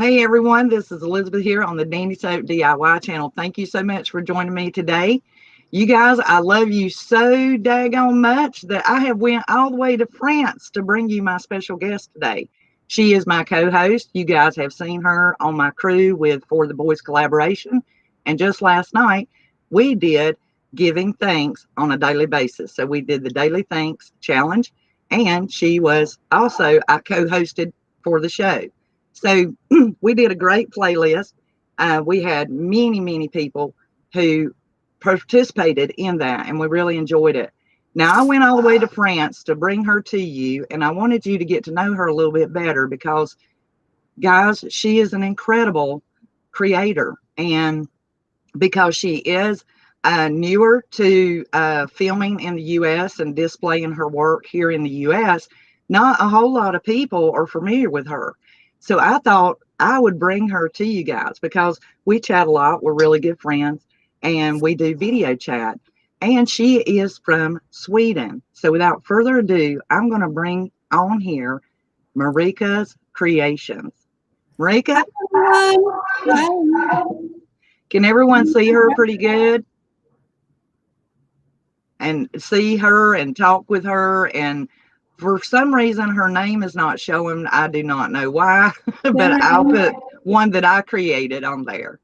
Hey everyone, this is Elizabeth here on the Dandysoap DIY channel. Thank you so much for joining me today. You guys, I love you so daggone much that I have went all the way to France to bring you my special guest today. She is my co-host. You guys have seen her on my crew with For the Boys collaboration. And just last night, we did giving thanks on a daily basis. So we did the daily thanks challenge, and she was also, I co-hosted for the show. So we did a great playlist. We had many people who participated in that, and we really enjoyed it. Now, I went all the way to France to bring her to you, and I wanted you to get to know her a little bit better because, guys, she is an incredible creator. And because she is newer to filming in the U.S. and displaying her work here in the U.S., not a whole lot of people are familiar with her. So I thought I would bring her to you guys because we chat a lot. We're really good friends and we do video chat. And she is from Sweden. So without further ado, I'm going to bring on here Marika's Creations. Marika? Hi. Can everyone see her pretty good? And see her and talk with her, and for some reason her name is not showing. I do not know why, but I'll put one that I created on there.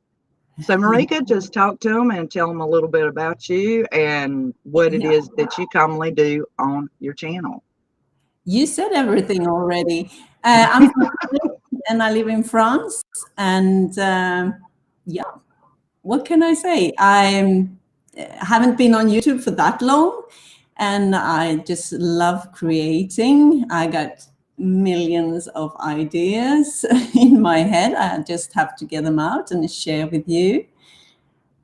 So Marika, just talk to them and tell them a little bit about you and what it is that you commonly do on your channel. You said everything already. I'm from Italy and I live in France. And yeah, what can I say? I haven't been on YouTube for that long, and I just love creating. I got millions of ideas in my head. I just have to get them out and share with you.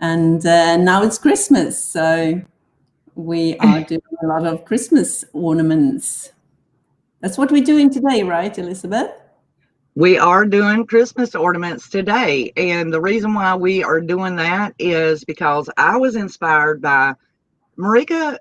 And now it's Christmas, so we are doing a lot of Christmas ornaments. That's what we're doing today, right, Elizabeth? We are doing Christmas ornaments today. And the reason why we are doing that is because I was inspired by Marika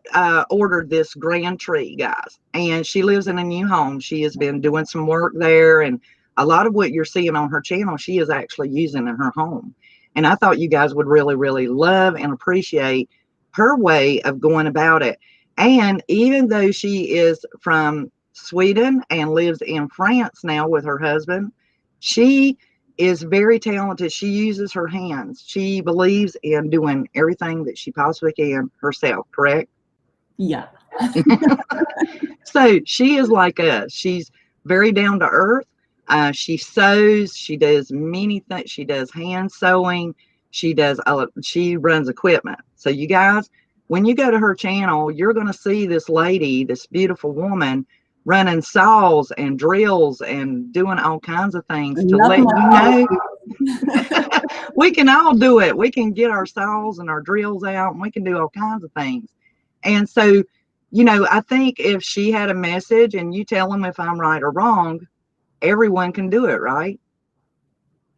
ordered this grand tree, guys, and she lives in a new home. She has been doing some work there, and a lot of what you're seeing on her channel, she is actually using in her home. And I thought you guys would really love and appreciate her way of going about it. And even though she is from Sweden and lives in France now with her husband, she is very talented. She uses her hands. She believes in doing everything that she possibly can herself, correct? Yeah. So she is like us. She's very down to earth. She sews. She does many things. She does hand sewing. She runs equipment. So you guys, when you go to her channel, you're going to see this lady, this beautiful woman, running saws and drills and doing all kinds of things to let you know we can all do it. We can get our saws and our drills out and we can do all kinds of things. And so, you know, I think if she had a message, and you tell them if I'm right or wrong, everyone can do it, right?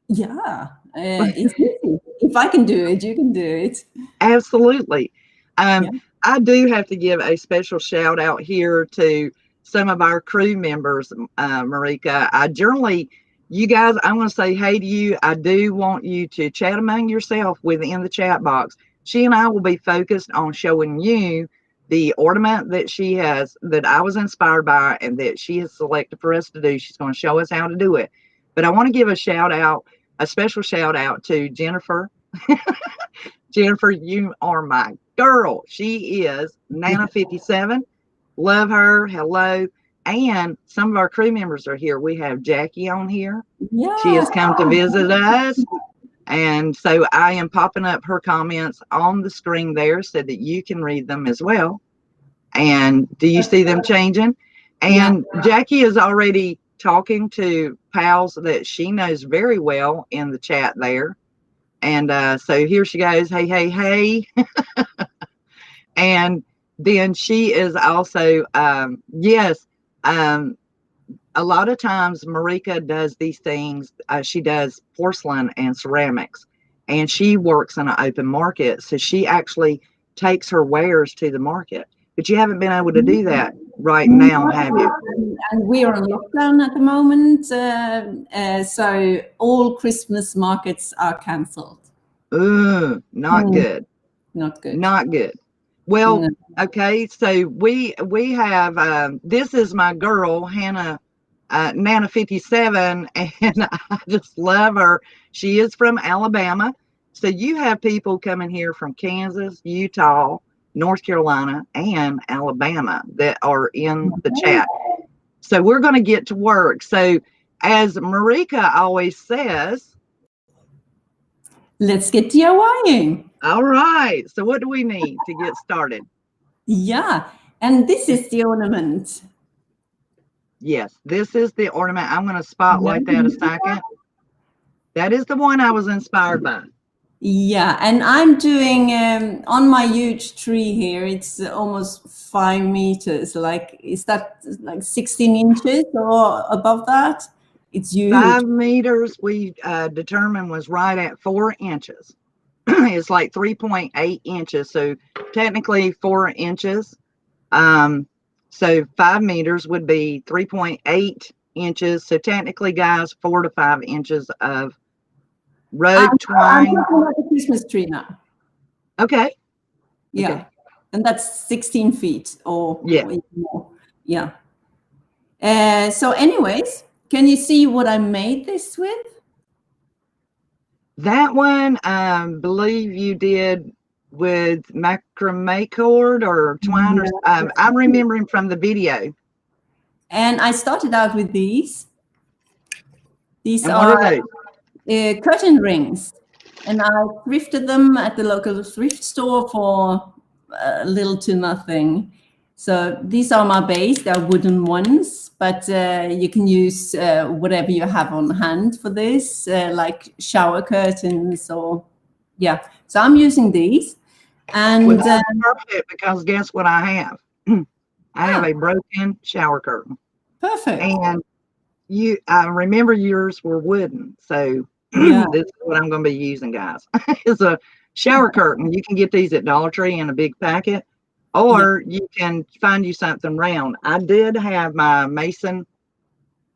Yeah. It's easy. If I can do it, you can do it. Absolutely. I do have to give a special shout out here to some of our crew members, Marika. You guys, I'm going to say hey to you. I do want you to chat among yourself within the chat box. She and I will be focused on showing you the ornament that she has, that I was inspired by and that she has selected for us to do. She's going to show us how to do it. But I want to give a special shout out to Jennifer. Jennifer, you are my girl. She is Nana57. Love her. Hello. And some of our crew members are here. We have Jackie on here. Yeah. She has come to visit us. And so I am popping up her comments on the screen there so that you can read them as well. And do you see them changing? And Jackie is already talking to pals that she knows very well in the chat there. And so here she goes. Hey. And then she is also, a lot of times Marika does these things. She does porcelain and ceramics, and she works in an open market. So she actually takes her wares to the market. but you haven't been able to do that right now, have you? And we are on lockdown at the moment, so all Christmas markets are cancelled. Ooh, not good. Not good. Not good. Well, No. okay, so we have this is my girl Hannah, Nana 57, and I just love her. She is from Alabama. So you have people coming here from Kansas, Utah, North Carolina, and Alabama that are in the chat. So we're going to get to work. So as Marika always says, let's get DIYing. All right. So what do we need to get started? Yeah. And this is the ornament. Yes, this is the ornament. I'm going to spotlight that a second. That is the one I was inspired by. Yeah, and I'm doing on my huge tree here. It's almost 5 meters. Like, is that like 16 inches or above that? It's huge. 5 meters we determined was right at 4 inches. It's like 3.8 inches. So technically 4 inches. So 5 meters would be 3.8 inches. So technically, guys, 4 to 5 inches of rope twine. I'm looking at the Christmas tree now. Okay. Yeah. Okay. And that's 16 feet or even more. Yeah. So anyways, can you see what I made this with? That one, I believe you did with macrame cord or twine. Or, I'm remembering from the video. And I started out with these. These and are what are curtain rings. And I thrifted them at the local thrift store for little to nothing. So these are my base. They're wooden ones, but you can use whatever you have on hand for this, like shower curtains or, yeah. So I'm using these. And well, that's perfect, because guess what I have? I have a broken shower curtain. Perfect. And I remember yours were wooden. So yeah. This is what I'm going to be using, guys. It's a shower curtain. You can get these at Dollar Tree in a big packet, or you can find you something round. I did have my mason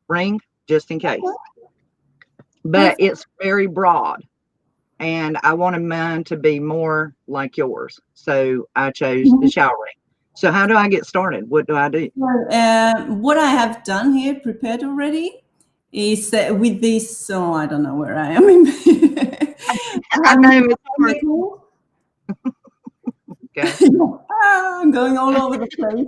ring just in case, but it's very broad, and I wanted mine to be more like yours. So I chose the shower ring. So how do I get started? What do I do? What I have done here, prepared already, is with this. So I don't know where I am. I know it's hard. Okay. I'm going all over the place.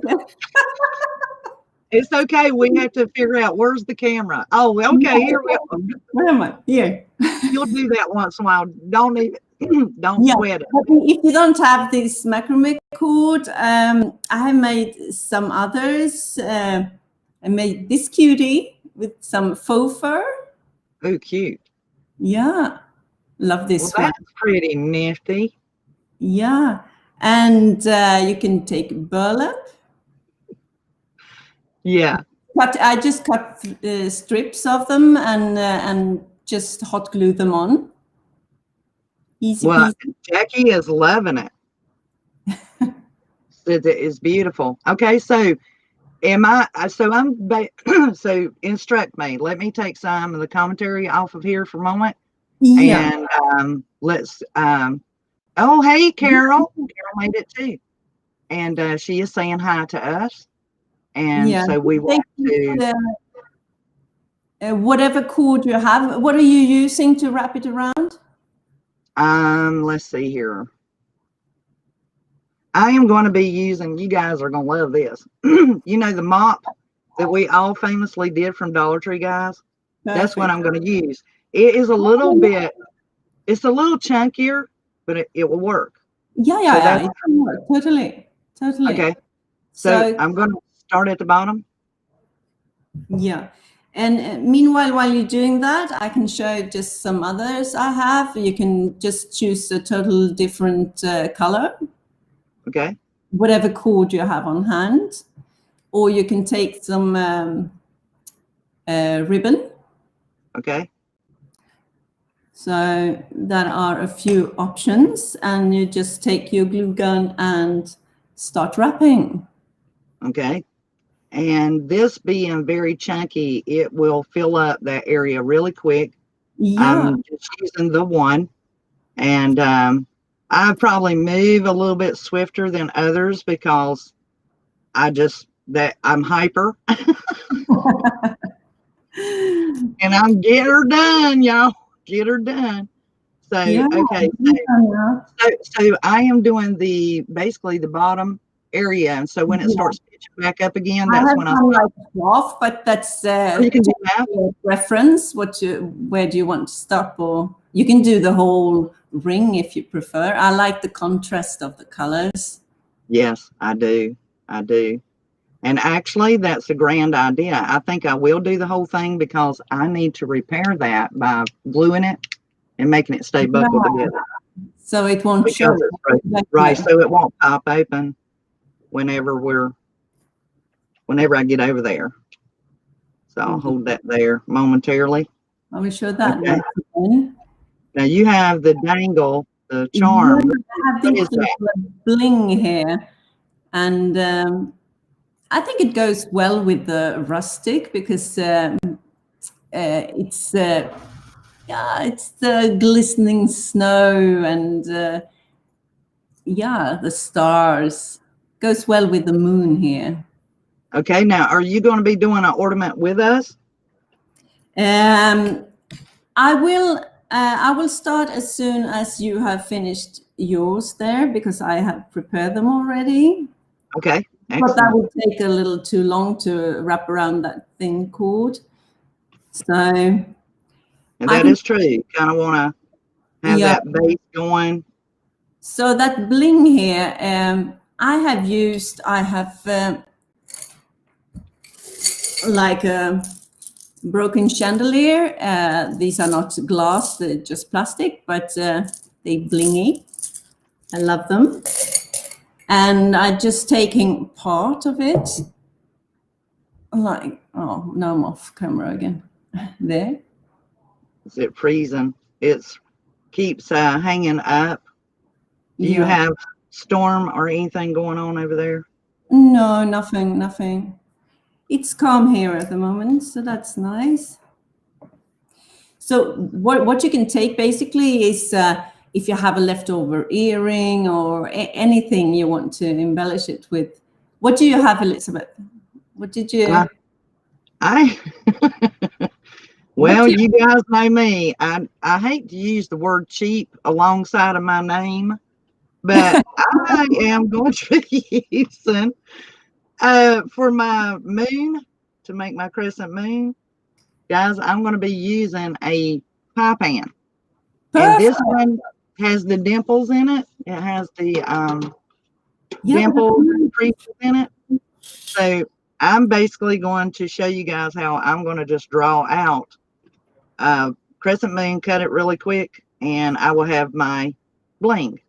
It's okay. We have to figure out where's the camera. Oh, okay. Here we go. Where am I? Here. You'll do that once in a while. Don't even. Don't sweat it. If you don't have this macrame cord, I have made some others. I made this cutie with some faux fur. Oh, cute. Yeah. Love this one. That's pretty nifty. Yeah. And you can take burlap. Yeah. But I just cut strips of them and just hot glue them on. Easy Well, peasy. Jackie is loving it. It is beautiful. Okay, so so instruct me. Let me take some of the commentary off of here for a moment. Yeah. And let's oh, hey, Carol. Carol made it too. And she is saying hi to us. And so we want to whatever cord you have. What are you using to wrap it around? Let's see here. I am going to be using, you guys are going to love this. You know, the mop that we all famously did from Dollar Tree, guys? Perfect. That's what I'm going to use. It is a little bit, it's a little chunkier, but it will work. Yeah, it can work. Totally. Okay. So I'm going to start at the bottom. Yeah. And meanwhile, while you're doing that, I can show just some others I have. You can just choose a total different color. Okay. Whatever cord you have on hand. Or you can take some ribbon. Okay. So there are a few options. And you just take your glue gun and start wrapping. Okay. And this being very chunky, it will fill up that area really quick. Yeah. I'm just using the one. And I probably move a little bit swifter than others because I'm hyper. And I'm get her done, y'all. Get her done. So, Yeah. okay. So I am doing basically the bottom area. And so when it starts pitching back up again, I that's have when I done start. like half, but that's You can do half. your preference. Where do you want to stop? Or you can do the whole ring if you prefer. I like the contrast of the colors. Yes, I do. I do. And actually, that's a grand idea. I think I will do the whole thing because I need to repair that by gluing it and making it stay buckled together. So it won't show. Right, so it won't pop open whenever I get over there. So I'll hold that there momentarily. I will show that. Okay. Now you have the dangle, the charm. I have this bling here, and I think it goes well with the rustic because it's the glistening snow and the stars. Goes well with the moon here. Okay, now are you going to be doing an ornament with us? I will start as soon as you have finished yours there because I have prepared them already. Okay. Excellent. But that would take a little too long to wrap around that thin cord. So. And that is true. You kind of want to have that base going. So that bling here, I have like a broken chandelier. These are not glass, they're just plastic, but they blingy. I love them. And I'm just taking part of it. Like, oh, now I'm off camera again. There. Is it freezing? It keeps hanging up. Do you have storm or anything going on over there? No, nothing. It's calm here at the moment, so that's nice. So what you can take basically is if you have a leftover earring or anything you want to embellish it with. What do you have, Elizabeth? What did you? Well, you guys know me. I hate to use the word cheap alongside of my name, but I am going to be using for my moon, to make my crescent moon, guys, I'm going to be using a pie pan. And this one has the dimples in it. It has the dimples and creases in it. So I'm basically going to show you guys how I'm going to just draw out crescent moon, cut it really quick, and I will have my bling.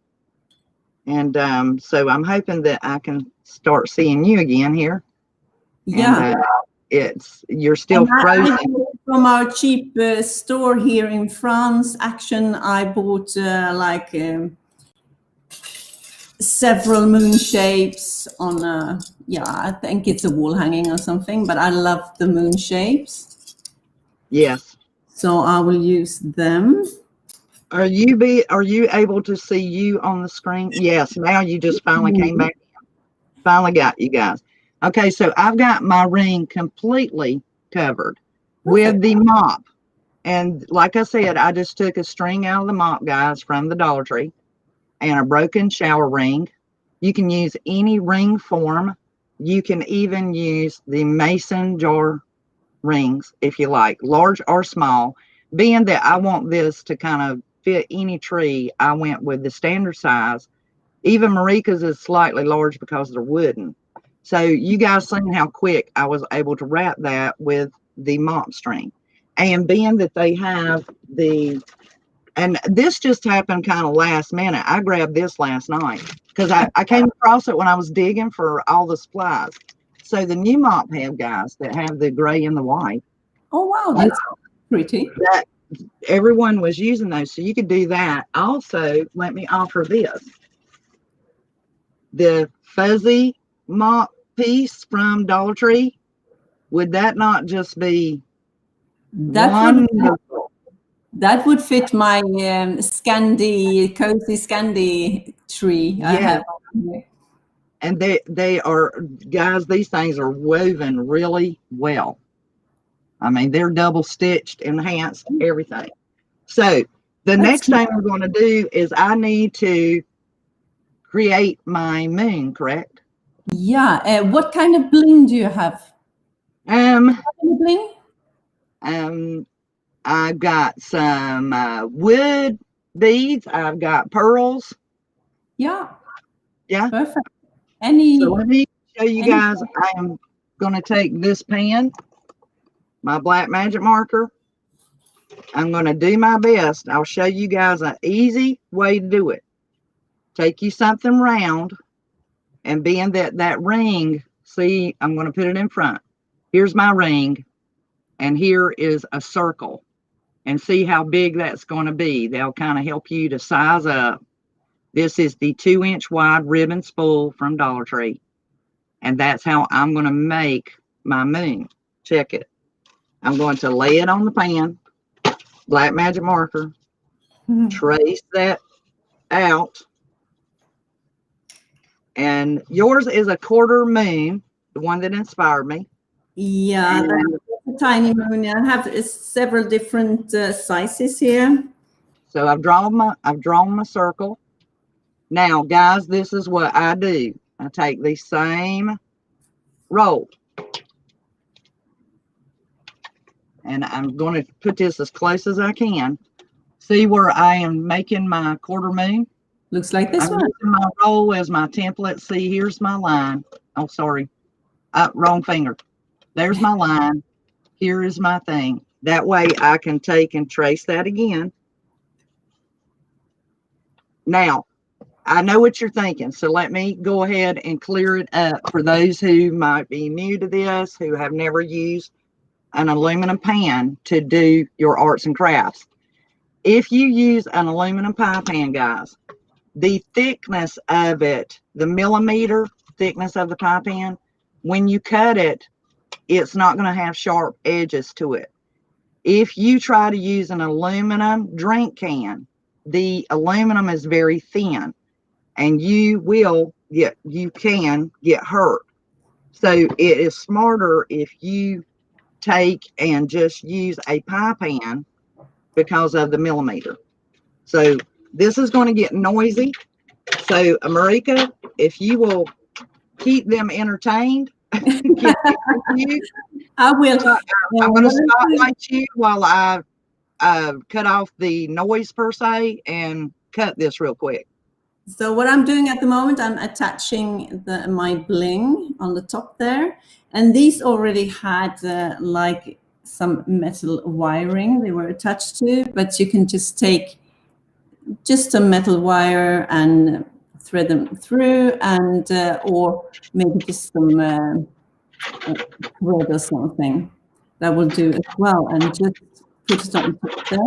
And so I'm hoping that I can start seeing you again here. Yeah. And, you're still frozen. From our cheap store here in France, Action, I bought several moon shapes on I think it's a wall hanging or something, but I love the moon shapes. Yes. So I will use them. Are you able to see you on the screen? Yes. Now you just finally came back. Finally got you guys. Okay, so I've got my ring completely covered with the mop. And like I said, I just took a string out of the mop, guys, from the Dollar Tree, and a broken shower ring. You can use any ring form. You can even use the mason jar rings if you like, large or small. Being that I want this to kind of fit any tree, I went with the standard size. Even Marika's is slightly large because they're wooden. So you guys seen how quick I was able to wrap that with the mop string. And being that they have and this just happened kind of last minute. I grabbed this last night because I came across it when I was digging for all the supplies. So the new mop head, guys, that have the gray and the white. Oh, wow, that's pretty. Everyone was using those, so you could do that. Also, let me offer this. The fuzzy mop piece from Dollar Tree, would that not just be That wonderful? that would fit my Scandi, cozy Scandi tree I Yeah. have here. And they are, guys, these things are woven really well. I mean, they're double stitched, enhanced, everything. So the next thing I'm going to do is I need to create my moon, correct? Yeah. What kind of bling do you have? Um, Bling? I've got some wood beads. I've got pearls. Yeah. Yeah. Perfect. Any? So let me show you guys. I am going to take this pen, my black magic marker. I'm going to do my best. I'll show you guys an easy way to do it. Take you something round, and being that ring, see, I'm going to put it in front. Here's my ring, and here is a circle. And see how big that's going to be. They'll kind of help you to size up. This is the 2-inch wide ribbon spool from Dollar Tree. And that's how I'm going to make my moon. Check it. I'm going to lay it on the pan, black magic marker, trace that out. And yours is a quarter moon, the one that inspired me. Yeah, that's a tiny moon. I have several different sizes here. So I've drawn my circle. Now, guys, this is what I do. I take the same roll, and I'm going to put this as close as I can. See where I am making my quarter moon? Looks like this I'm one. using my roll as my template. See, here's my line. Oh, sorry. Wrong finger. There's my line. Here is my thing. That way I can take and trace that again. Now, I know what you're thinking, so let me go ahead and clear it up for those who might be new to this, who have never used an aluminum pan to do your arts and crafts. If you use an aluminum pie pan, guys, the thickness of it, the millimeter thickness of the pie pan, when you cut it, it's not going to have sharp edges to it. If you try to use an aluminum drink can, the aluminum is very thin, and you can get hurt. So it is smarter if you take and just use a pie pan because of the millimeter. So this is going to get noisy. So Marika, if you will keep them entertained, I will. I'm going to spotlight you while I cut off the noise per se and cut this real quick. So what I'm doing at the moment, I'm attaching my bling on the top there. And these already had like some metal wiring they were attached to, but you can just take just a metal wire and thread them through, and or maybe just some thread or something. That will do as well. And just put it on top there.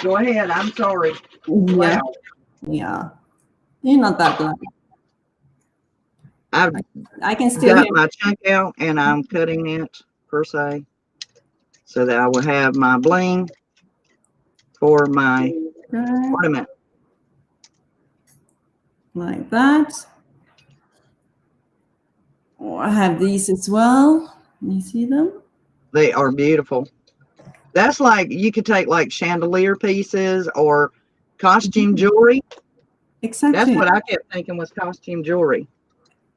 Go ahead. I'm sorry. Yeah. Wow. Yeah. You're not that loud. I can still got my chunk out, and I'm cutting it per se so that I will have my bling for my ornament. Like that. Oh, I have these as well. Can you see them? They are beautiful. That's like, you could take like chandelier pieces or costume jewelry. Exactly. That's what I kept thinking was costume jewelry.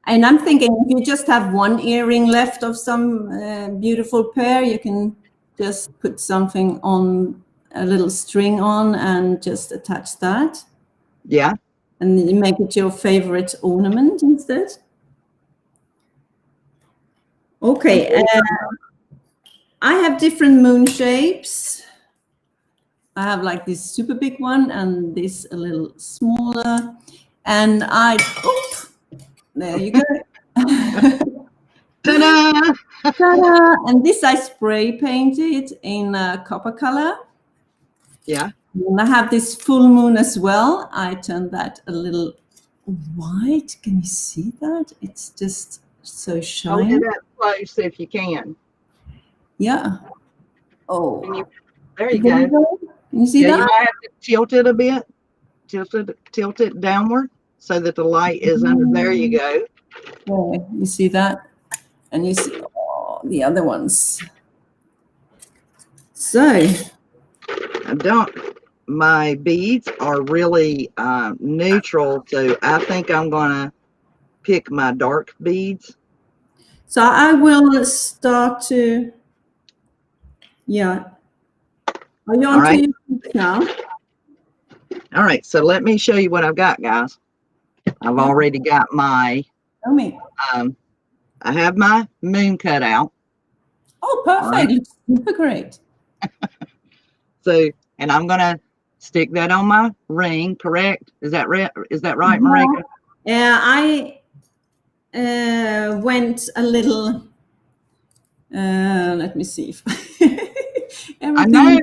And I'm thinking if you just have one earring left of some beautiful pair, you can just put something on, a little string on, and just attach that. Yeah. And you make it your favorite ornament instead. Okay. I have different moon shapes. I have like this super big one and this a little smaller. And there you go. Ta-da! Ta-da! And this I spray painted in copper color. Yeah. And I have this full moon as well. I turned that a little white. Can you see that? It's just so Hold shiny. it up close if you can. Yeah. Oh, There you go. Can you see Yeah, that? you might have to tilt it a bit. Tilt it downward so that the light is under. There you go. There, you see that? And you see the other ones. So my beads are really neutral, so I think I'm gonna pick my dark beads. So I will start to, yeah. Are you on to YouTube now? All right, so let me show you what I've got, guys. I've already got my, Show me. I have my moon cut out. Oh, perfect. Right. Super great. So, and I'm gonna stick that on my ring, correct? Is that right? Is that right, Marika? Yeah, I went a little. Let me see if I know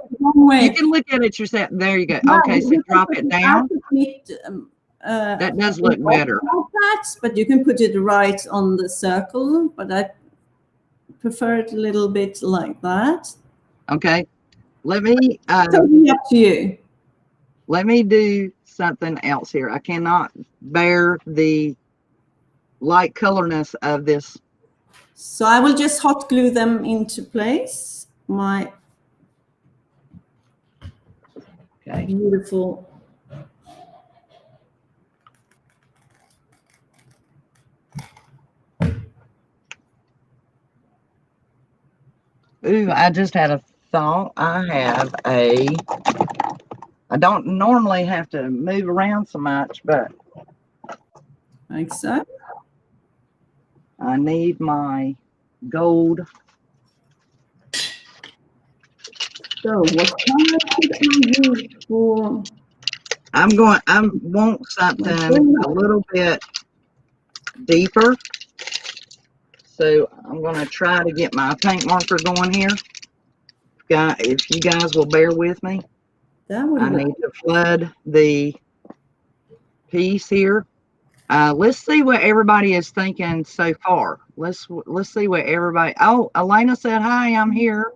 you can look at it yourself. There you go. No, okay, so drop it down. That does look better. But you can put it right on the circle. But I prefer it a little bit like that. Okay, let me. Totally up to you. Let me do something else here. I cannot bear the light colorness of this. So I will just hot glue them into place. My beautiful. Ooh, I just had a thought. I don't normally have to move around so much, but like so. I need my gold. So what color should I use for? I want something a little bit deeper. So I'm going to try to get my paint marker going here. If you guys will bear with me, I need to flood the piece here. Let's see what everybody is thinking so far. Let's see what everybody. Oh, Elena said hi. I'm here.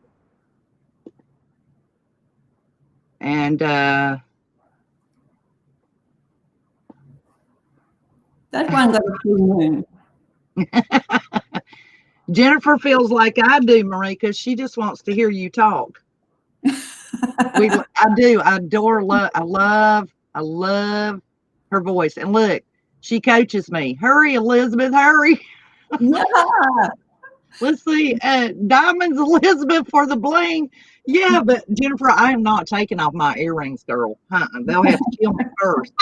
And that one got a full moon. Jennifer feels like I do, Marika. She just wants to hear you talk. I do. I love her voice. And look, she coaches me. Hurry, Elizabeth, hurry. Yeah. Let's see. Diamonds, Elizabeth, for the bling. Yeah, but Jennifer, I am not taking off my earrings, girl. They'll have to kill me first.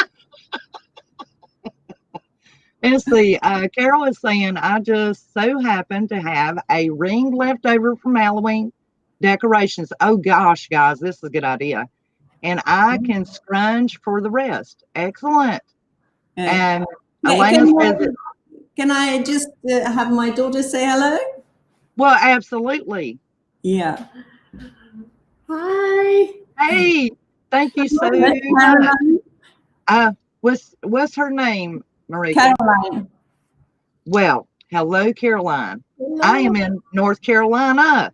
Let's see. Carol is saying, I just so happen to have a ring left over from Halloween decorations. Oh, gosh, guys, this is a good idea. And I can scrunch for the rest. Excellent. And Elena says, can I just have my daughter say hello? Well, absolutely. Yeah. Hi. Hey, thank you so much. What's her name, Marika? Caroline. Well, hello, Caroline. Hello. I am in North Carolina.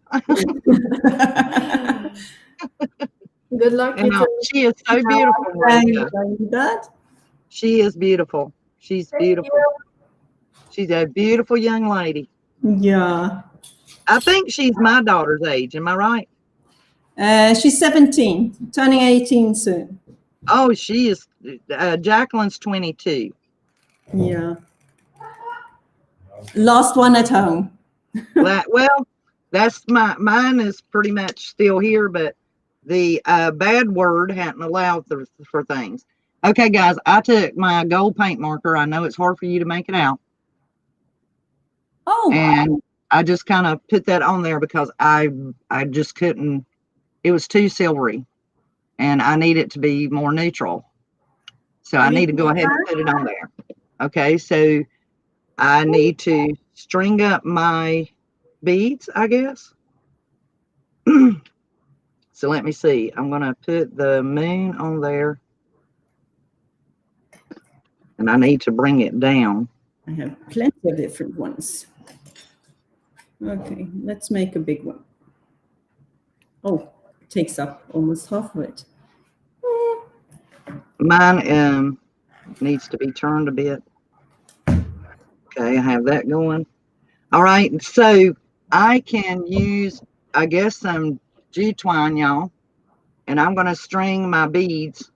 Good luck. She is so beautiful, Marika. She is beautiful. She's beautiful. She's a beautiful young lady. Yeah. I think she's my daughter's age. Am I right? She's 17, turning 18 soon. Oh, she is. Jacqueline's 22. Yeah. Last one at home. Well, that's mine is pretty much still here, but the bad word hadn't allowed for things. Okay, guys, I took my gold paint marker. I know it's hard for you to make it out. Oh. And I just kind of put that on there because I just couldn't. It was too silvery, and I need it to be more neutral. So I need to go ahead and put it on there. Okay, so I need to string up my beads, I guess. So let me see. I'm going to put the moon on there. And I need to bring it down. I have plenty of different ones. Okay, let's make a big one. Oh, it takes up almost half of it. Mine needs to be turned a bit. Okay, I have that going. All right, so I can use, I guess, some jute twine, y'all. And I'm going to string my beads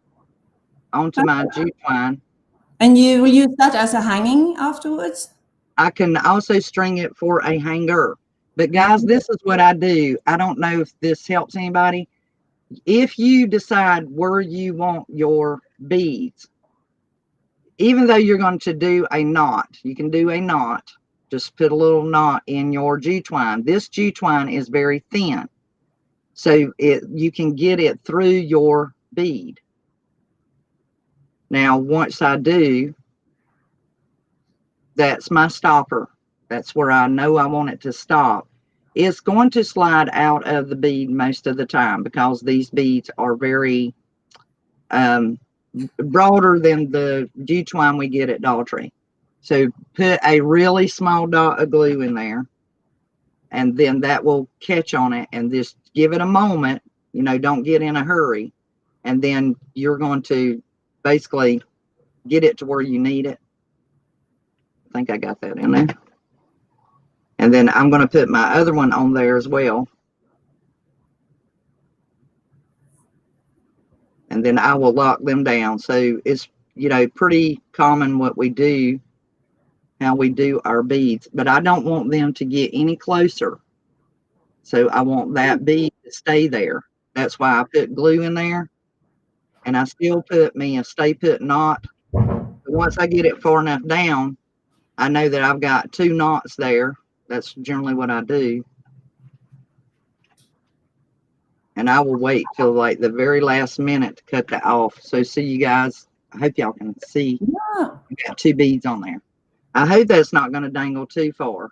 onto my jute twine. And you will use that as a hanging afterwards? I can also string it for a hanger. But guys, this is what I do. I don't know if this helps anybody. If you decide where you want your beads, even though you're going to do a knot, you can do a knot. Just put a little knot in your jute twine. This jute twine is very thin, so you can get it through your bead. Now, once I do, that's my stopper. That's where I know I want it to stop. It's going to slide out of the bead most of the time because these beads are very broader than the jute twine we get at Dollar Tree. So put a really small dot of glue in there, and then that will catch on it, and just give it a moment. You know, don't get in a hurry. And then you're going to basically get it to where you need it. I think I got that in there. And then I'm going to put my other one on there as well. And then I will lock them down. So it's, you know, pretty common what we do, how we do our beads. But I don't want them to get any closer. So I want that bead to stay there. That's why I put glue in there. And I still put me a stay put knot. But once I get it far enough down, I know that I've got 2 knots there. That's generally what I do. And I will wait till like the very last minute to cut that off. So see you guys, I hope y'all can see. Yeah. I got 2 beads on there. I hope that's not going to dangle too far.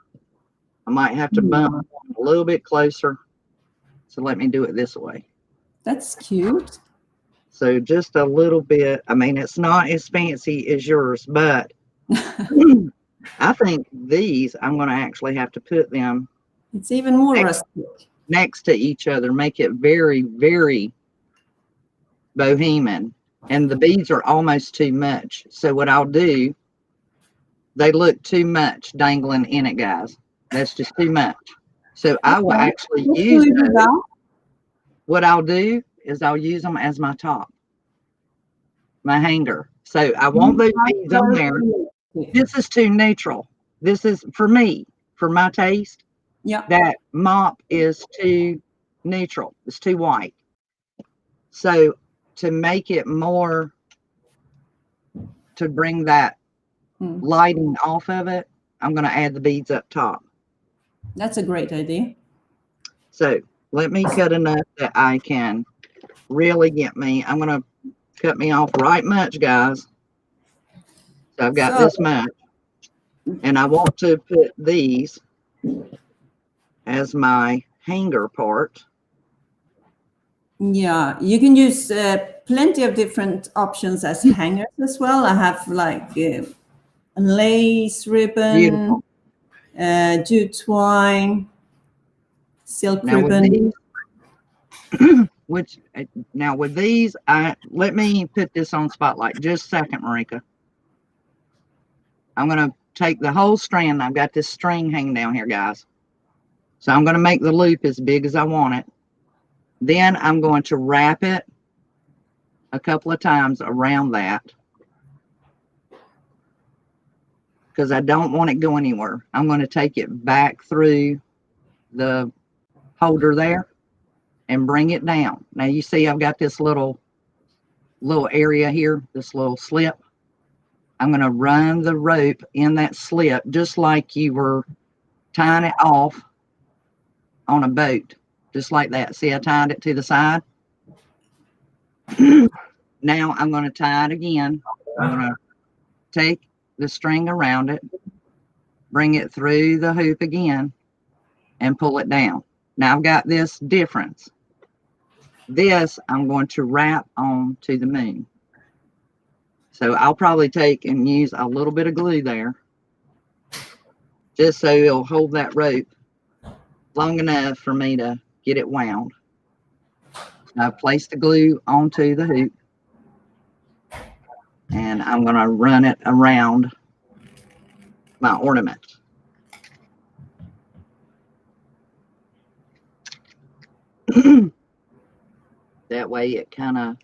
I might have to bump a little bit closer. So let me do it this way. That's cute. So just a little bit. I mean, it's not as fancy as yours, but I think these, I'm going to actually have to put them. It's even more rustic. Next to each other, make it very, very bohemian. And the beads are almost too much. So what I'll do, they look too much dangling in it, guys. That's just too much. So I will actually use those. What I'll do is I'll use them as my top, my hanger. So I want those beads on there. This is too neutral. This is, for me, for my taste, yeah, that mop is too neutral. It's too white. So to make it more, to bring that lighting off of it, I'm going to add the beads up top. That's a great idea. So let me cut enough that I can really get me. I'm going to cut me off right much, guys. So I've got this much. And I want to put these as my hanger part. Yeah, you can use plenty of different options as hangers as well. I have like a lace ribbon, jute twine, silk ribbon. Which now with these, let me put this on spotlight just a second, Marika. I'm going to take the whole strand. I've got this string hanging down here, guys. So I'm going to make the loop as big as I want it. Then I'm going to wrap it a couple of times around that, because I don't want it go anywhere. I'm going to take it back through the holder there and bring it down. Now you see I've got this little area here, this little slip. I'm going to run the rope in that slip just like you were tying it off on a boat, just like that. See, I tied it to the side. Now I'm going to tie it again. I'm going to take the string around it, bring it through the hoop again, and pull it down. Now I've got this difference. This I'm going to wrap on to the moon. So I'll probably take and use a little bit of glue there, just so it'll hold that rope long enough for me to get it wound. I've placed the glue onto the hoop, and I'm going to run it around my ornament. That way it kind of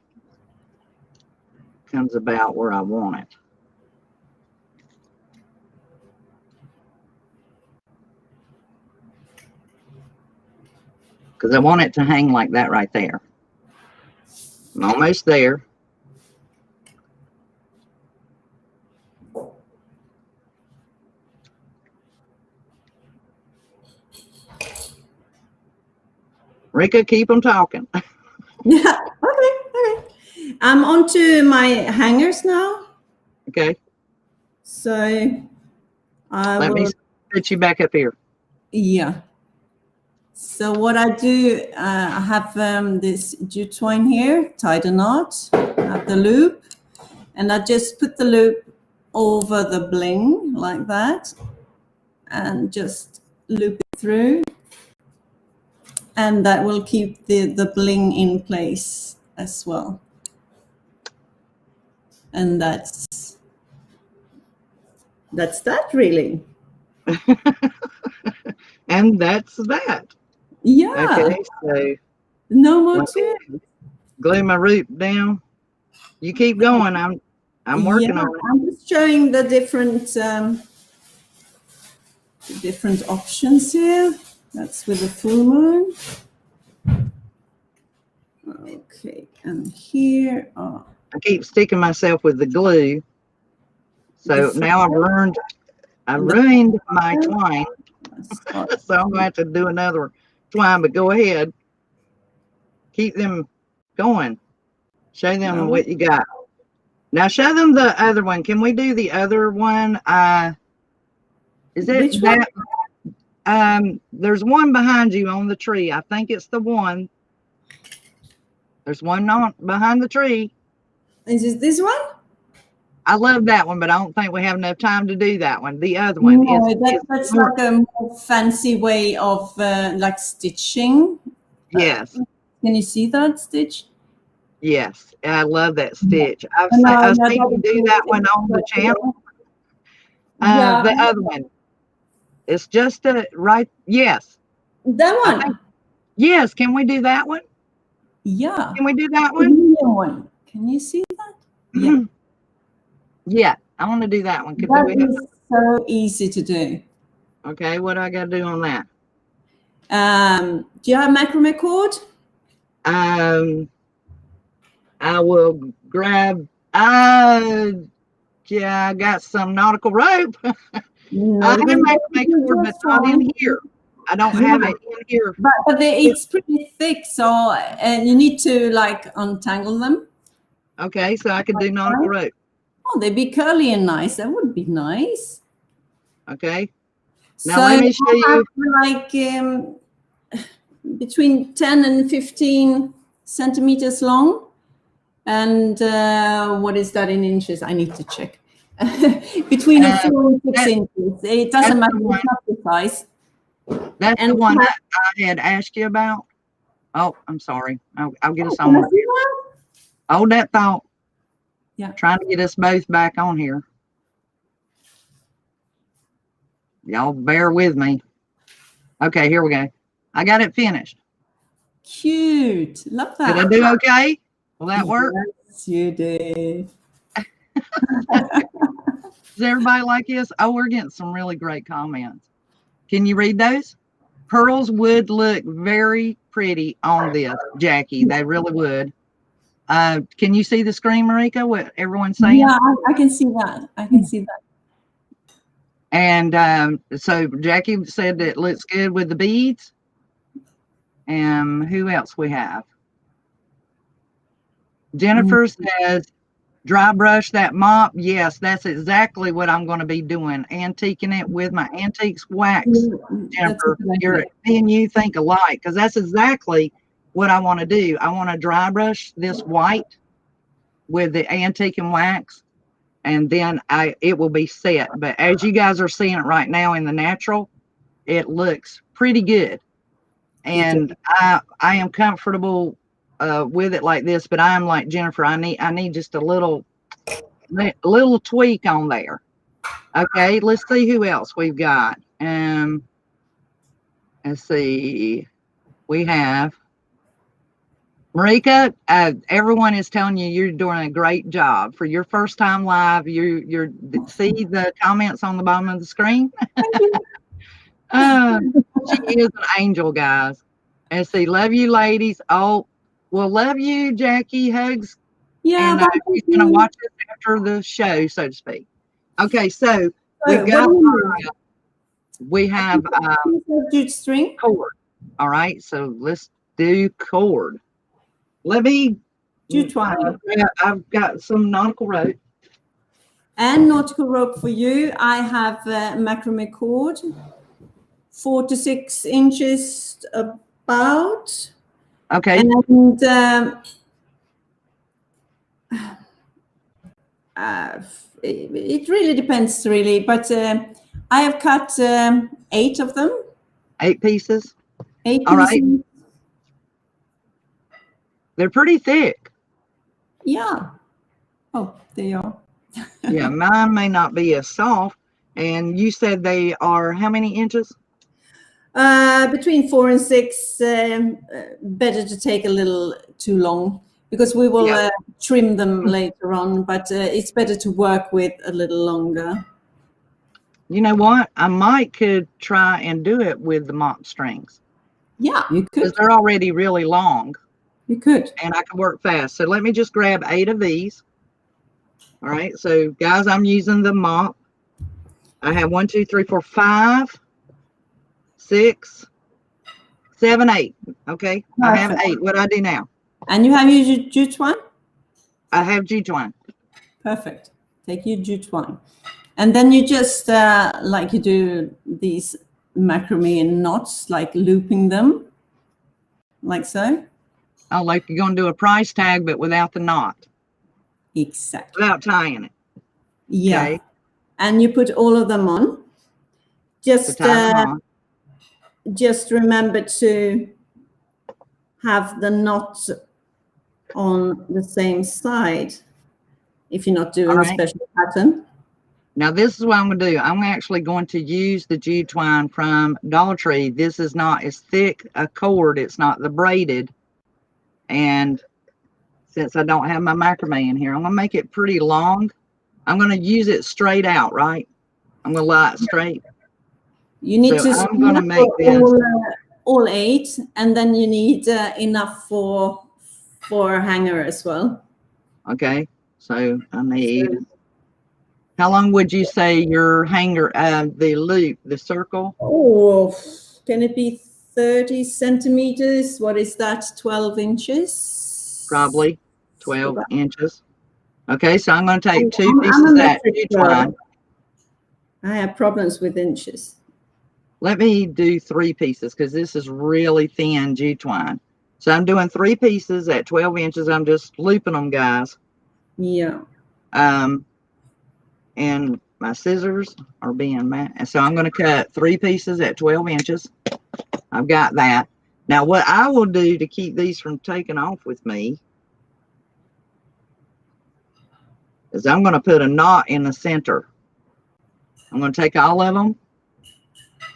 comes about where I want it. Because I want it to hang like that right there. I'm almost there. Rika, keep them talking. Yeah. Okay. I'm onto my hangers now. Okay. So Let me put you back up here. Yeah. So what I do, I have this jute twine here, tied a knot, I have the loop, and I just put the loop over the bling like that, and just loop it through, and that will keep the bling in place as well. And that's that really. And that's that. Yeah. Okay, so no more to it. Glue my rope down. You keep going. I'm working on it. I'm just showing the different options here. That's with the full moon. Okay, and here. Oh. I keep sticking myself with the glue. So now I've ruined my twine. So I'm going to have to do another twine, but go ahead. Keep them going. Show them what you got. Now show them the other one. Can we do the other one? Is it Which that one? There's one behind you on the tree. I think it's the one. There's one on behind the tree. Is it this one? I love that one, but I don't think we have enough time to do that one. The other one that's like a more fancy way of like stitching. Yes. Can you see that stitch? Yes, I love that stitch. I've seen you do that one on the channel. The other one. It's just right. Yes. That one. Yes. Can we do that one? Yeah. Can we do that one? Can you see that? Yeah. Yeah. I want to do that one. That is so easy to do. Okay. What do I got to do on that? Do you have macrame cord? I will grab. Yeah, I got some nautical rope. No, I have macrame cord, but not in here. I don't have it in here. But it's pretty thick, so and you need to like untangle them. Okay, so I could do nautical rope. Oh, they'd be curly and nice. That would be nice. Okay. Now let me show you. Like between 10 and 15 centimeters long. And what is that in inches? I need to check. Between 4 and 6 inches. It doesn't matter. It's not the size. That's the one that I had asked you about. Oh, I'm sorry. I'll get us on. Hold that thought. Yeah. Trying to get us both back on here. Y'all bear with me. Okay, here we go. I got it finished. Cute. Love that. Did I do okay? Will that work? Yes, you did. Does everybody like this? Oh, we're getting some really great comments. Can you read those? Pearls would look very pretty on this, Jackie. They really would. Can you see the screen, Marika? What everyone's saying? Yeah, I can see that. I can see that. And so Jackie said that it looks good with the beads. And who else we have? Jennifer says, dry brush that mop. Yes, that's exactly what I'm going to be doing. Antiquing it with my antiques wax. Jennifer, me and you think alike, because that's exactly what I want to do. I want to dry brush this white with the antique and wax and then it will be set. But as you guys are seeing it right now in the natural, it looks pretty good. And I am comfortable with it like this, but I'm like Jennifer. I need just a little tweak on there. Okay, let's see who else we've got. Let's see. We have Marika. Everyone is telling you you're doing a great job for your first time live. You're see the comments on the bottom of the screen. She is an angel, guys. And see, love you, ladies. Oh, well, love you, Jackie. Hugs. Yeah, and she's going to watch us after the show, so to speak. Okay, so we've got we have jute string cord. All right, so let's do cord. Let me jute twine. I've got some nautical rope. And nautical rope for you. I have macrame cord, 4 to 6 inches about. Okay. And it really depends, really. But I have cut 8 of them. 8 pieces. 8 All pieces. right. They're pretty thick. Yeah. Oh, they are. Yeah, mine may not be as soft. And you said they are how many inches? Between 4 and 6. Better to take a little too long because we will trim them later on. But it's better to work with a little longer. You know what? I could try and do it with the mop strings. Yeah, you could. Because they're already really long. You could. And I can work fast. So let me just grab 8 of these. All right. So, guys, I'm using the mop. I have 1, 2, 3, 4, 5, 6, 7, 8. Okay. Perfect. I have 8. What do I do now? And you have your jute twine? I have jute twine. Perfect. Take your jute twine. And then you just, like you do these macrame knots, like looping them, like so. Oh, like you're going to do a price tag, but without the knot. Exactly. Without tying it. Yeah. Okay. And you put all of them on. Just remember to have the knot on the same side if you're not doing a special pattern. Now, this is what I'm going to do. I'm actually going to use the jute twine from Dollar Tree. This is not as thick a cord. It's not the braided. And since I don't have my macrame in here, I'm going to make it pretty long. I'm going to use it straight out, right? I'm going to lie it straight. You need to I'm going to make this all 8, and then you need enough for a hanger as well. Okay, so I need. How long would you say your hanger, the loop, the circle? Oh, can it be 30 centimeters? What is that? 12 inches? Probably 12 inches. Okay, so I'm going to take 2 pieces of that jute twine. I have problems with inches. Let me do 3 pieces because this is really thin jute twine. So I'm doing 3 pieces at 12 inches. I'm just looping them, guys. Yeah. And my scissors are being mad. And so I'm going to cut 3 pieces at 12 inches. I've got that. Now, what I will do to keep these from taking off with me is I'm going to put a knot in the center. I'm going to take all of them,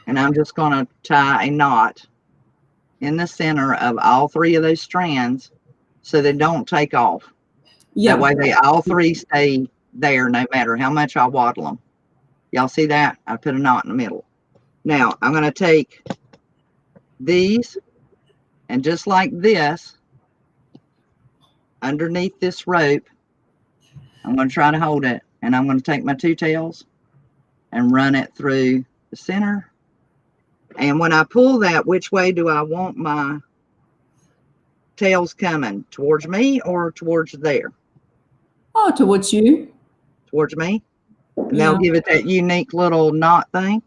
and I'm just going to tie a knot in the center of all 3 of those strands so they don't take off. Yeah. That way they all 3 stay there no matter how much I waddle them. Y'all see that? I put a knot in the middle. Now, I'm going to take these, and just like this, underneath this rope, I'm going to try to hold it, and I'm going to take my 2 tails and run it through the center. And when I pull that, which way do I want my tails coming? Towards me or towards there? Oh, towards you. Towards me? And they'll give it that unique little knot thing.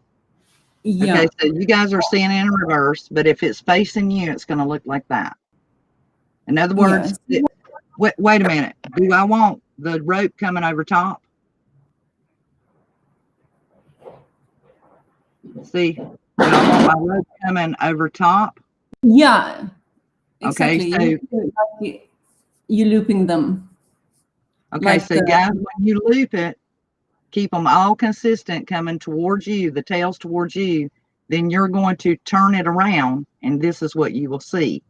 Yeah. Okay, so you guys are seeing it in reverse, but if it's facing you, it's going to look like that. In other words, wait a minute. Do I want the rope coming over top? See, but I want my rope coming over top. Yeah, Okay, exactly. so You're looping them. okay, Like so guys, when you loop it, keep them all consistent coming towards you, the tails towards you. Then you're going to turn it around, and this is what you will see.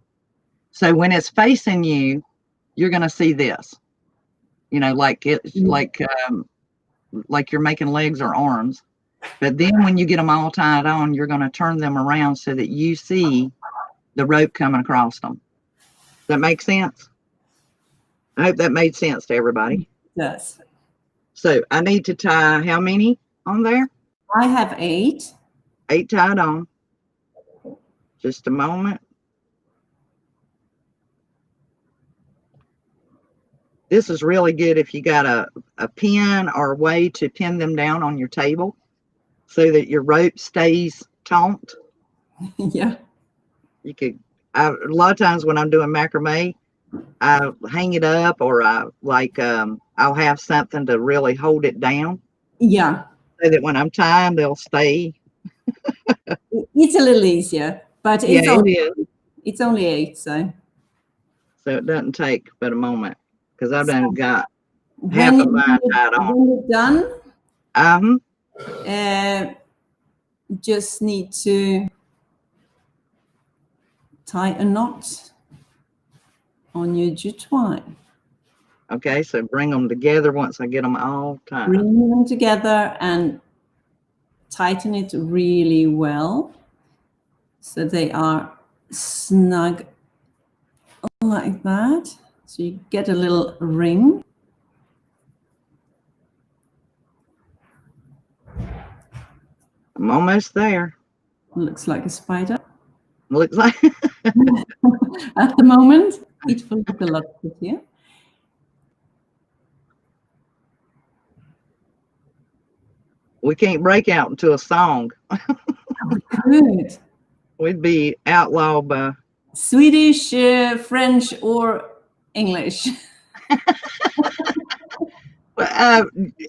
So when it's facing you, you're going to see this. You know, like it's like you're making legs or arms. But then when you get them all tied on, you're going to turn them around so that you see the rope coming across them. Does that make sense? I hope that made sense to everybody. Yes. So I need to tie how many on there? I have 8. 8 tied on. Just a moment. This is really good if you got a pin or a way to pin them down on your table so that your rope stays taut. Yeah. You could, a lot of times when I'm doing macrame, I hang it up, or I'll have something to really hold it down. Yeah. So that when I'm tying, they'll stay. It's a little easier, but Yeah, it's only 8, so it doesn't take but a moment, because I've done got half of mine tied on. When you're done, just need to tie a knot on your jute twine. Okay, so bring them together once I get them all tied. Bring them together and tighten it really well so they are snug like that. So you get a little ring. I'm almost there. Looks like a spider. Looks like at the moment. It will look a lot prettier. We can't break out into a song. Good. We'd be outlawed by Swedish, French, or English.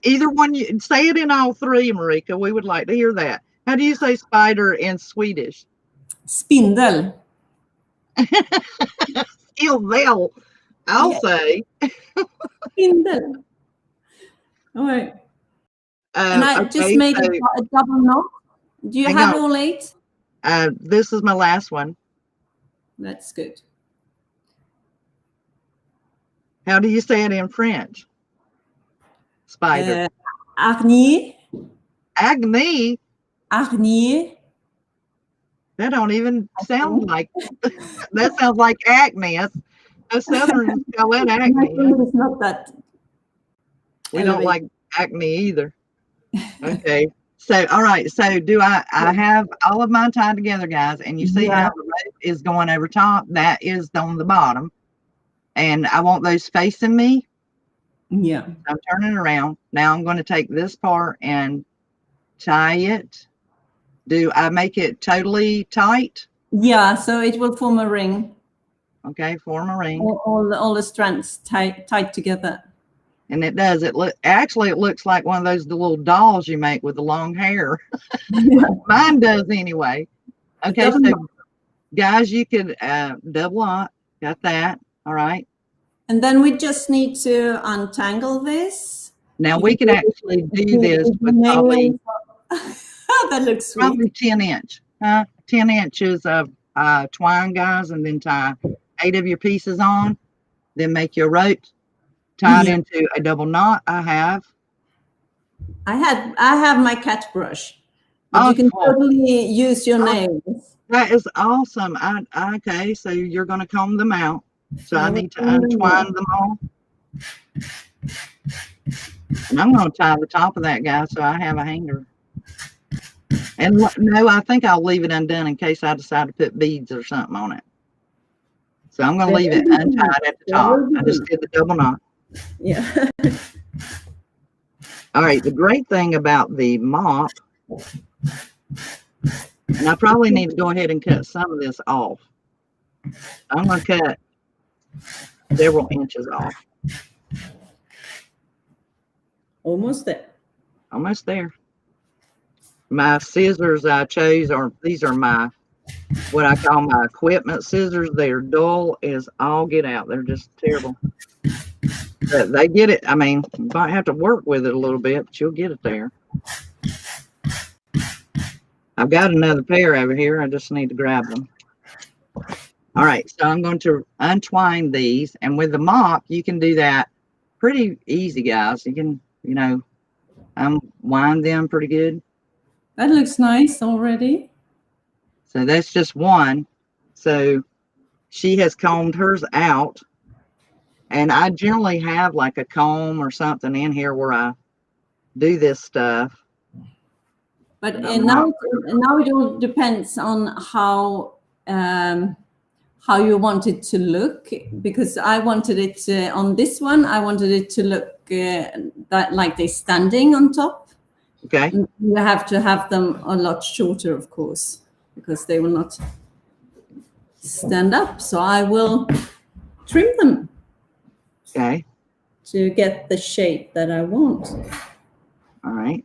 Either one. You say it in all three, Marika. We would like to hear that. How do you say spider in Swedish? Spindel. Spindel. I'll say. Spindel. All right. And I just made a double knot. Do you have all 8? This is my last one. That's good. How do you say it in French? Spider. Araignée. Araignée. Araignée. That don't even sound like. That sounds like acne. A Southern call it acne. It's not that. We don't like acne either. Okay. So, all right. So, do I have all of mine tied together, guys? And you see how the rope is going over top? That is on the bottom. And I want those facing me. Yeah. I'm turning around. Now I'm going to take this part and tie it. Do I make it totally tight? Yeah. So it will form a ring. Okay. Form a ring. All the strands tied together. And it does. It looks like one of those little dolls you make with the long hair. Mine does anyway. Okay, so guys, you could double knot. Got that. All right. And then we just need to untangle this. Now we can actually do this with probably that looks sweet. Probably 10 inch. 10 inches of twine, guys, and then tie 8 of your pieces on. Then make your rope. Tied into a double knot. I have my cat brush. But you can totally use your nails. That is awesome. Okay, so you're going to comb them out. So I need to untwine them all. And I'm going to tie the top of that guy so I have a hanger. And no, I think I'll leave it undone in case I decide to put beads or something on it. So I'm going to leave it untied at the top. I just did the double knot. Yeah. All right. The great thing about the mop, and I probably need to go ahead and cut some of this off. I'm going to cut several inches off. Almost there. Almost there. My scissors I chose these are my what I call my equipment scissors. They're dull as all get out. They're just terrible. But they get it. I mean, you might have to work with it a little bit, but you'll get it there. I've got another pair over here. I just need to grab them. All right, so I'm going to untwine these, and with the mop, you can do that pretty easy, guys. You can, unwind them pretty good. That looks nice already. So that's just one. So she has combed hers out, and I generally have like a comb or something in here where I do this stuff. But now it all depends on how you want it to look, because I wanted it on this one. I wanted it to look like they're standing on top. Okay. And you have to have them a lot shorter, of course, because they will not stand up. So I will trim them. Okay. To get the shape that I want. All right.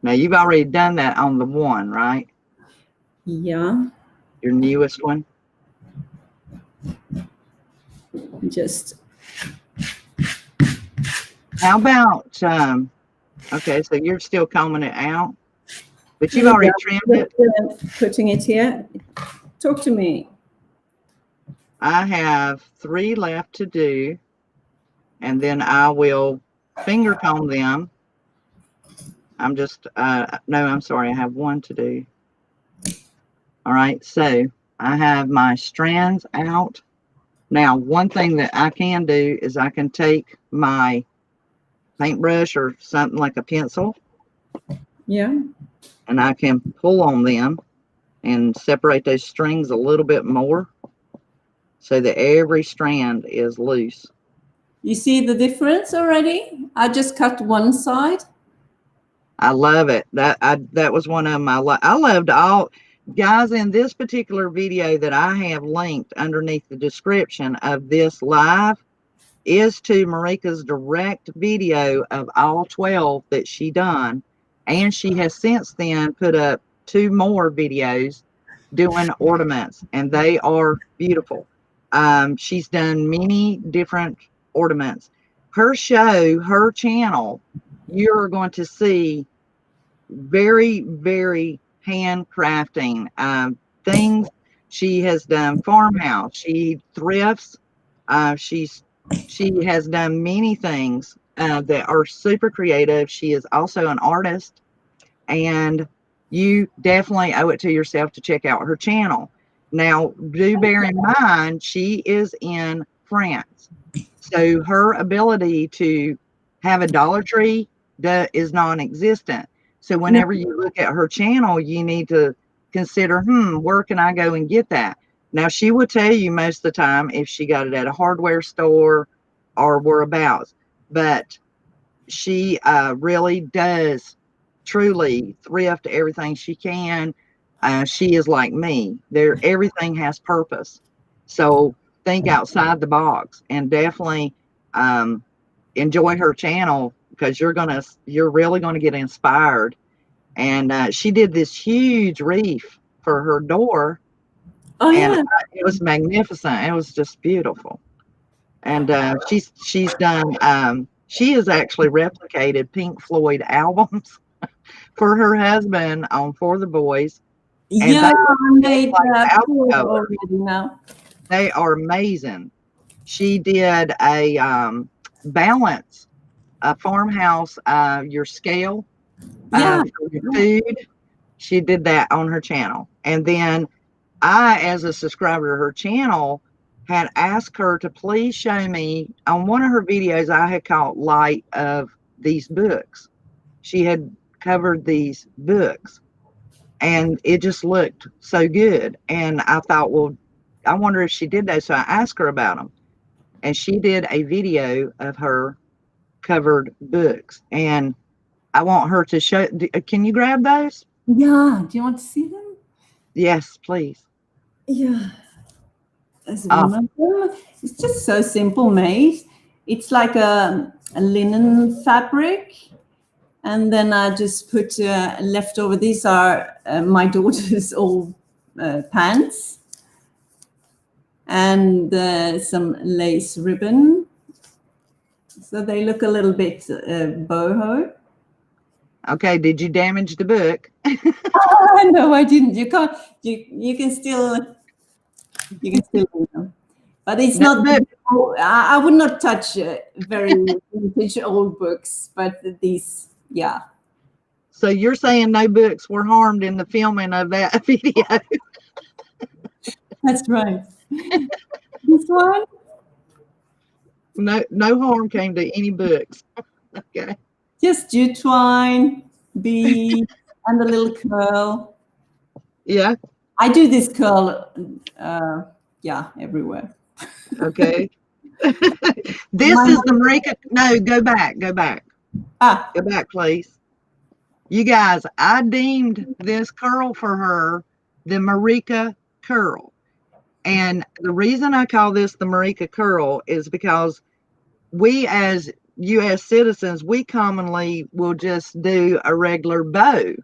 Now you've already done that on the one, right? Yeah. Your newest one. Just. How about okay, so you're still combing it out, but you've already trimmed it. Putting it here. Talk to me. I have 3 left to do, and then I will finger comb them. I'm just no, I'm sorry, I have 1 to do. All right, so I have my strands out. Now, one thing that I can do is I can take my paintbrush or something like a pencil. Yeah. And I can pull on them and separate those strings a little bit more so that every strand is loose. You see the difference already? I just cut one side. I love it. That was one of them. I loved all. Guys, in this particular video that I have linked underneath the description of this live is to Marika's direct video of all 12 that she done. And she has since then put up 2 more videos doing ornaments, and they are beautiful. She's done many different ornaments. Her show, her channel, you're going to see very, very handcrafting things. She has done farmhouse. She thrifts. She has done many things that are super creative. She is also an artist, and you definitely owe it to yourself to check out her channel. Now, do bear in mind, she is in France, so her ability to have a Dollar Tree is non-existent. So whenever you look at her channel, you need to consider, where can I go and get that? Now, she will tell you most of the time if she got it at a hardware store or whereabouts, but she really does truly thrift everything she can. She is like me. Everything has purpose. So think outside the box and definitely enjoy her channel, because you're really gonna get inspired. And she did this huge wreath for her door. Oh, and yeah. It was magnificent. It was just beautiful. And she's done. She has actually replicated Pink Floyd albums for her husband on For the Boys. And yeah, I made that already now. They are amazing. She did a balance, a farmhouse, your scale for your food. She did that on her channel. And then I, as a subscriber to her channel, had asked her to please show me on one of her videos. I had caught light of these books. She had covered these books, and it just looked so good. And I thought, well, I wonder if she did that. So I asked her about them, and she did a video of her covered books. And I want her to show. Can you grab those? Yeah. Do you want to see them? Yes, please. Yeah. That's one of them. It's just so simple made. It's like a linen fabric, And then I just put leftover. These are my daughter's old pants. And some lace ribbon. So they look a little bit boho. Okay, did you damage the book? No, I didn't. You can't. You can still do them. But it's not. I would not touch very vintage old books. But these, yeah. So you're saying no books were harmed in the filming of that video? That's right. This one? No harm came to any books. Okay. Just jute twine, beads, and a little curl. Yeah. I do this curl, everywhere. Okay. This is the Marika. No, go back. Go back, please. You guys, I deemed this curl for her the Marika curl. And the reason I call this the Marika curl is because we as U.S. citizens, we commonly will just do a regular bow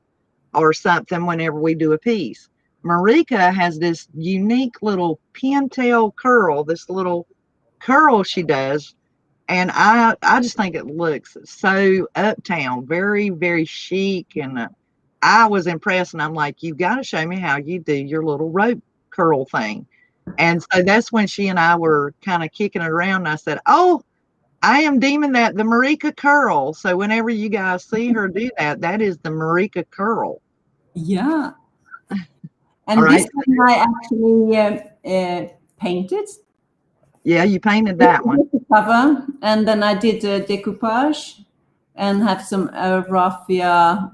or something whenever we do a piece. Marika has this unique little pintail curl, this little curl she does. And I just think it looks so uptown, very, very chic. And I was impressed. And I'm like, you got to show me how you do your little rope curl thing. And so that's when she and I were kind of kicking it around. And I said, oh, I am deeming that the Marika curl. So whenever you guys see her do that, that is the Marika curl. Yeah. And this one I actually painted. Yeah, you painted that one. Cover, and then I did a decoupage and have some raffia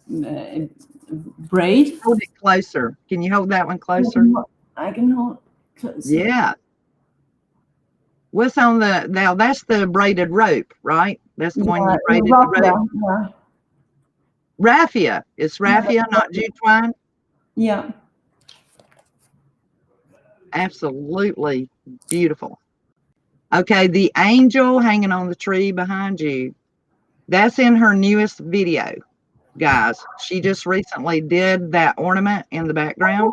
braid. Hold it closer. Can you hold that one closer? I can hold closer. Yeah. What's on the, now that's the braided rope, right? That's the one you braided the rope. Yeah. Raffia. It's raffia, not jute twine. Yeah. Absolutely beautiful. Okay, the angel hanging on the tree behind you, that's in her newest video, guys. She just recently did that ornament in the background.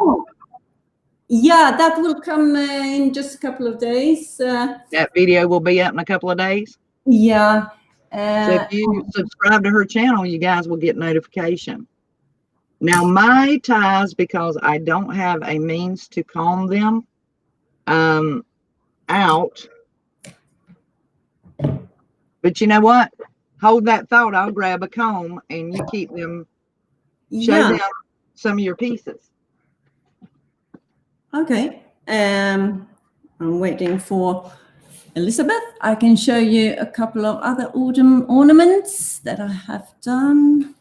Yeah, that will come in just a couple of days. That video will be up in a couple of days. Yeah. So if you subscribe to her channel, you guys will get notification. Now my ties, because I don't have a means to comb them out. But you know what? Hold that thought. I'll grab a comb and you keep them, show them some of your pieces. Okay. I'm waiting for Elizabeth. I can show you a couple of other autumn ornaments that I have done.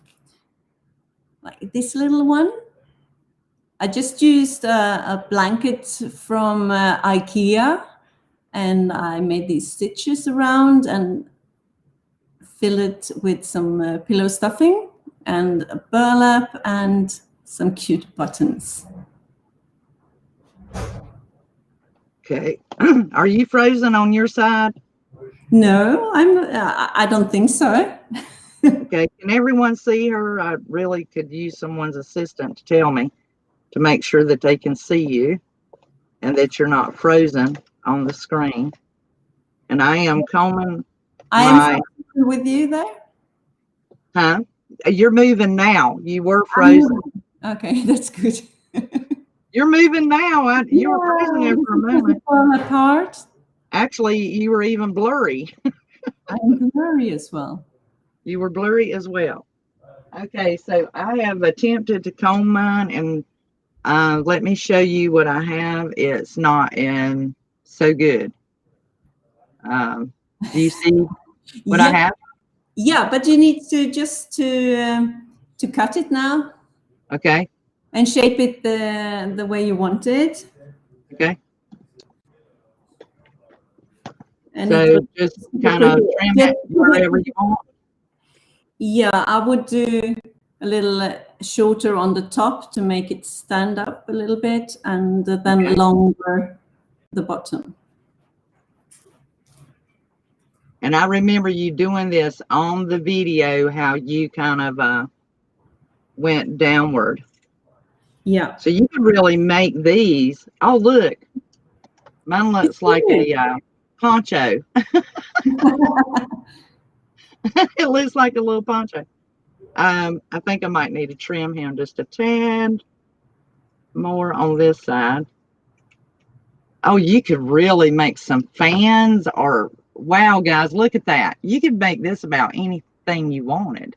Like this little one. I just used a blanket from IKEA, and I made these stitches around and fill it with some pillow stuffing and a burlap and some cute buttons. Okay. Are you frozen on your side? No, I don't think so. Okay. Can everyone see her? I really could use someone's assistant to tell me to make sure that they can see you and that you're not frozen on the screen. And I am combing. I am with you there. Huh? You're moving now. You were frozen. Okay, that's good. You're moving now. You were frozen there for a moment. Apart. Actually, you were even blurry. I'm blurry as well. You were blurry as well. Okay, so I have attempted to comb mine, and let me show you what I have. It's not in so good. Do you see what I have? Yeah, but you need to just to cut it now. Okay. And shape it the way you want it. Okay. And so just kind of trim it wherever you want. Yeah, I would do a little shorter on the top to make it stand up a little bit, and then longer the bottom. And I remember you doing this on the video, how you kind of went downward. Yeah. So you could really make these. Oh, look. Mine looks like a poncho. It looks like a little poncho. I think I might need to trim him just a tad more on this side. Oh, you could really make some fans, or wow, guys, look at that. You could make this about anything you wanted.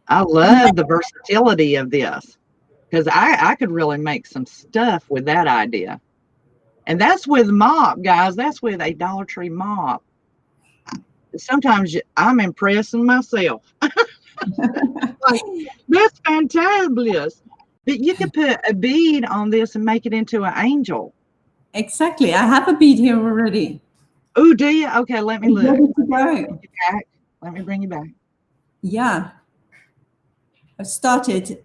I love the versatility of this, because I could really make some stuff with that idea. And that's with mop, guys. That's with a Dollar Tree mop. Sometimes I'm impressing myself. Like, that's fantabulous. But you could put a bead on this and make it into an angel. Exactly. I have a bead here already. Oh, do you? Okay, let me look. Let me bring you back. Yeah. I've started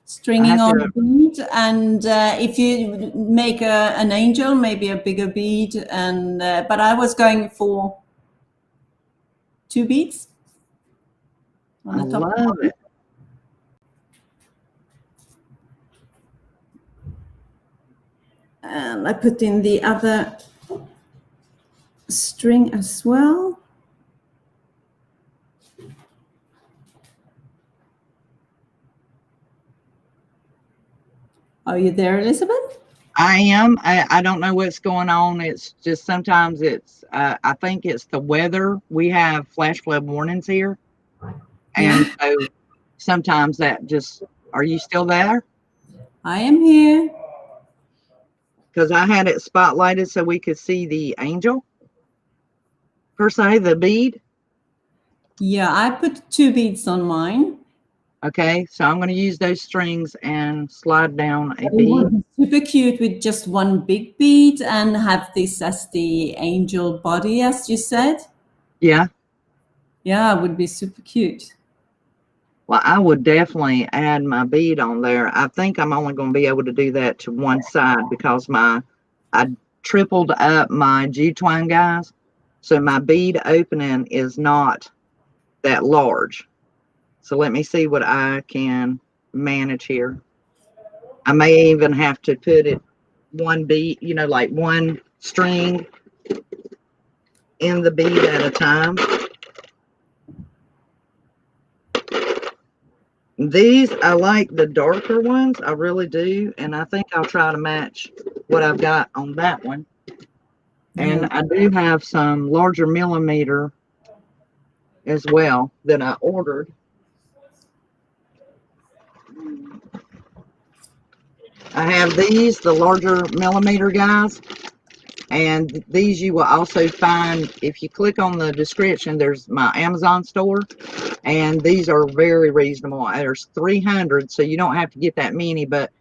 stringing on a bead, and if you make an angel, maybe a bigger bead, and but I was going for 2 beads on the top. I love it. And I put in the other string as well. Are you there, Elizabeth? I am. I don't know what's going on. It's just sometimes it's, I think it's the weather. We have flash flood warnings here. And so sometimes that just, are you still there? I am here. Because I had it spotlighted so we could see the angel, per se, the bead. Yeah, I put 2 beads on mine. Okay, so I'm going to use those strings and slide down a It bead. would be super cute with just 1 big bead and have this as the angel body, as you said. Yeah. Yeah, it would be super cute. Well, I would definitely add my bead on there. I think I'm only going to be able to do that to one side because I tripled up my jute twine, guys. So my bead opening is not that large. So let me see what I can manage here. I may even have to put it 1 bead, you know, like 1 string in the bead at a time. These, I like the darker ones. I really do. And I think I'll try to match what I've got on that one. And I do have some larger millimeter as well that I ordered. I have these, the larger millimeter guys. And these you will also find, if you click on the description, there's my Amazon store. And these are very reasonable. There's 300, so you don't have to get that many. But,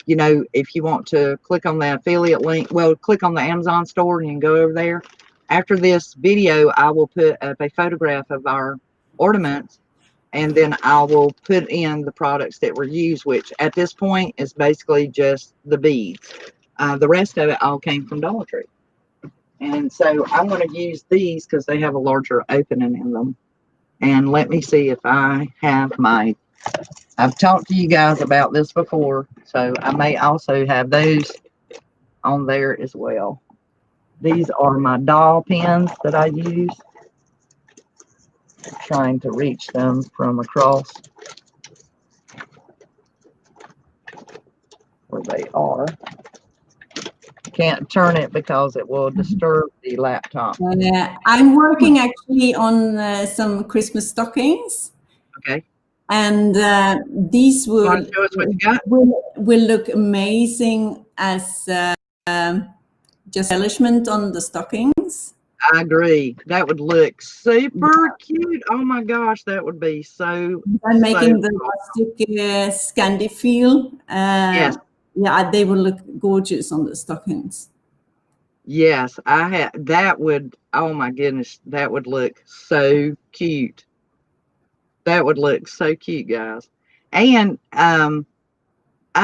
you know, if you want to click on the affiliate link, well, click on the Amazon store and you can go over there. After this video, I will put up a photograph of our ornaments. And then I will put in the products that were used, which at this point is basically just the beads. The rest of it all came from Dollar Tree. And so I'm going to use these because they have a larger opening in them. And let me see if I have I've talked to you guys about this before, so I may also have those on there as well. These are my doll pins that I use. Trying to reach them from across where they are. Can't turn it because it will disturb the laptop. I'm working actually on some Christmas stockings. Okay. And these will look amazing as just embellishment on the stockings. I agree. That would look super cute. Oh my gosh, that would be so. I'm making the rustic Scandi feel. Yes. Yeah, they will look gorgeous on the stockings. Yes, I had that would. Oh my goodness, that would look so cute. That would look so cute, guys. And I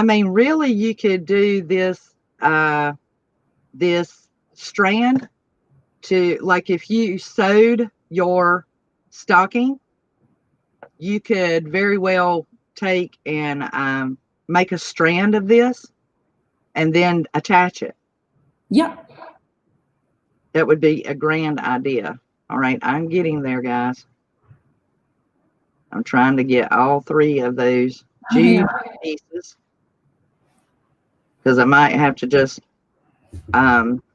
mean, really, you could do this this strand to, like, if you sewed your stocking, you could very well take and make a strand of this and then attach it. Yeah. That would be a grand idea. All right, I'm getting there, guys. I'm trying to get all 3 of those jute pieces, because I might have to just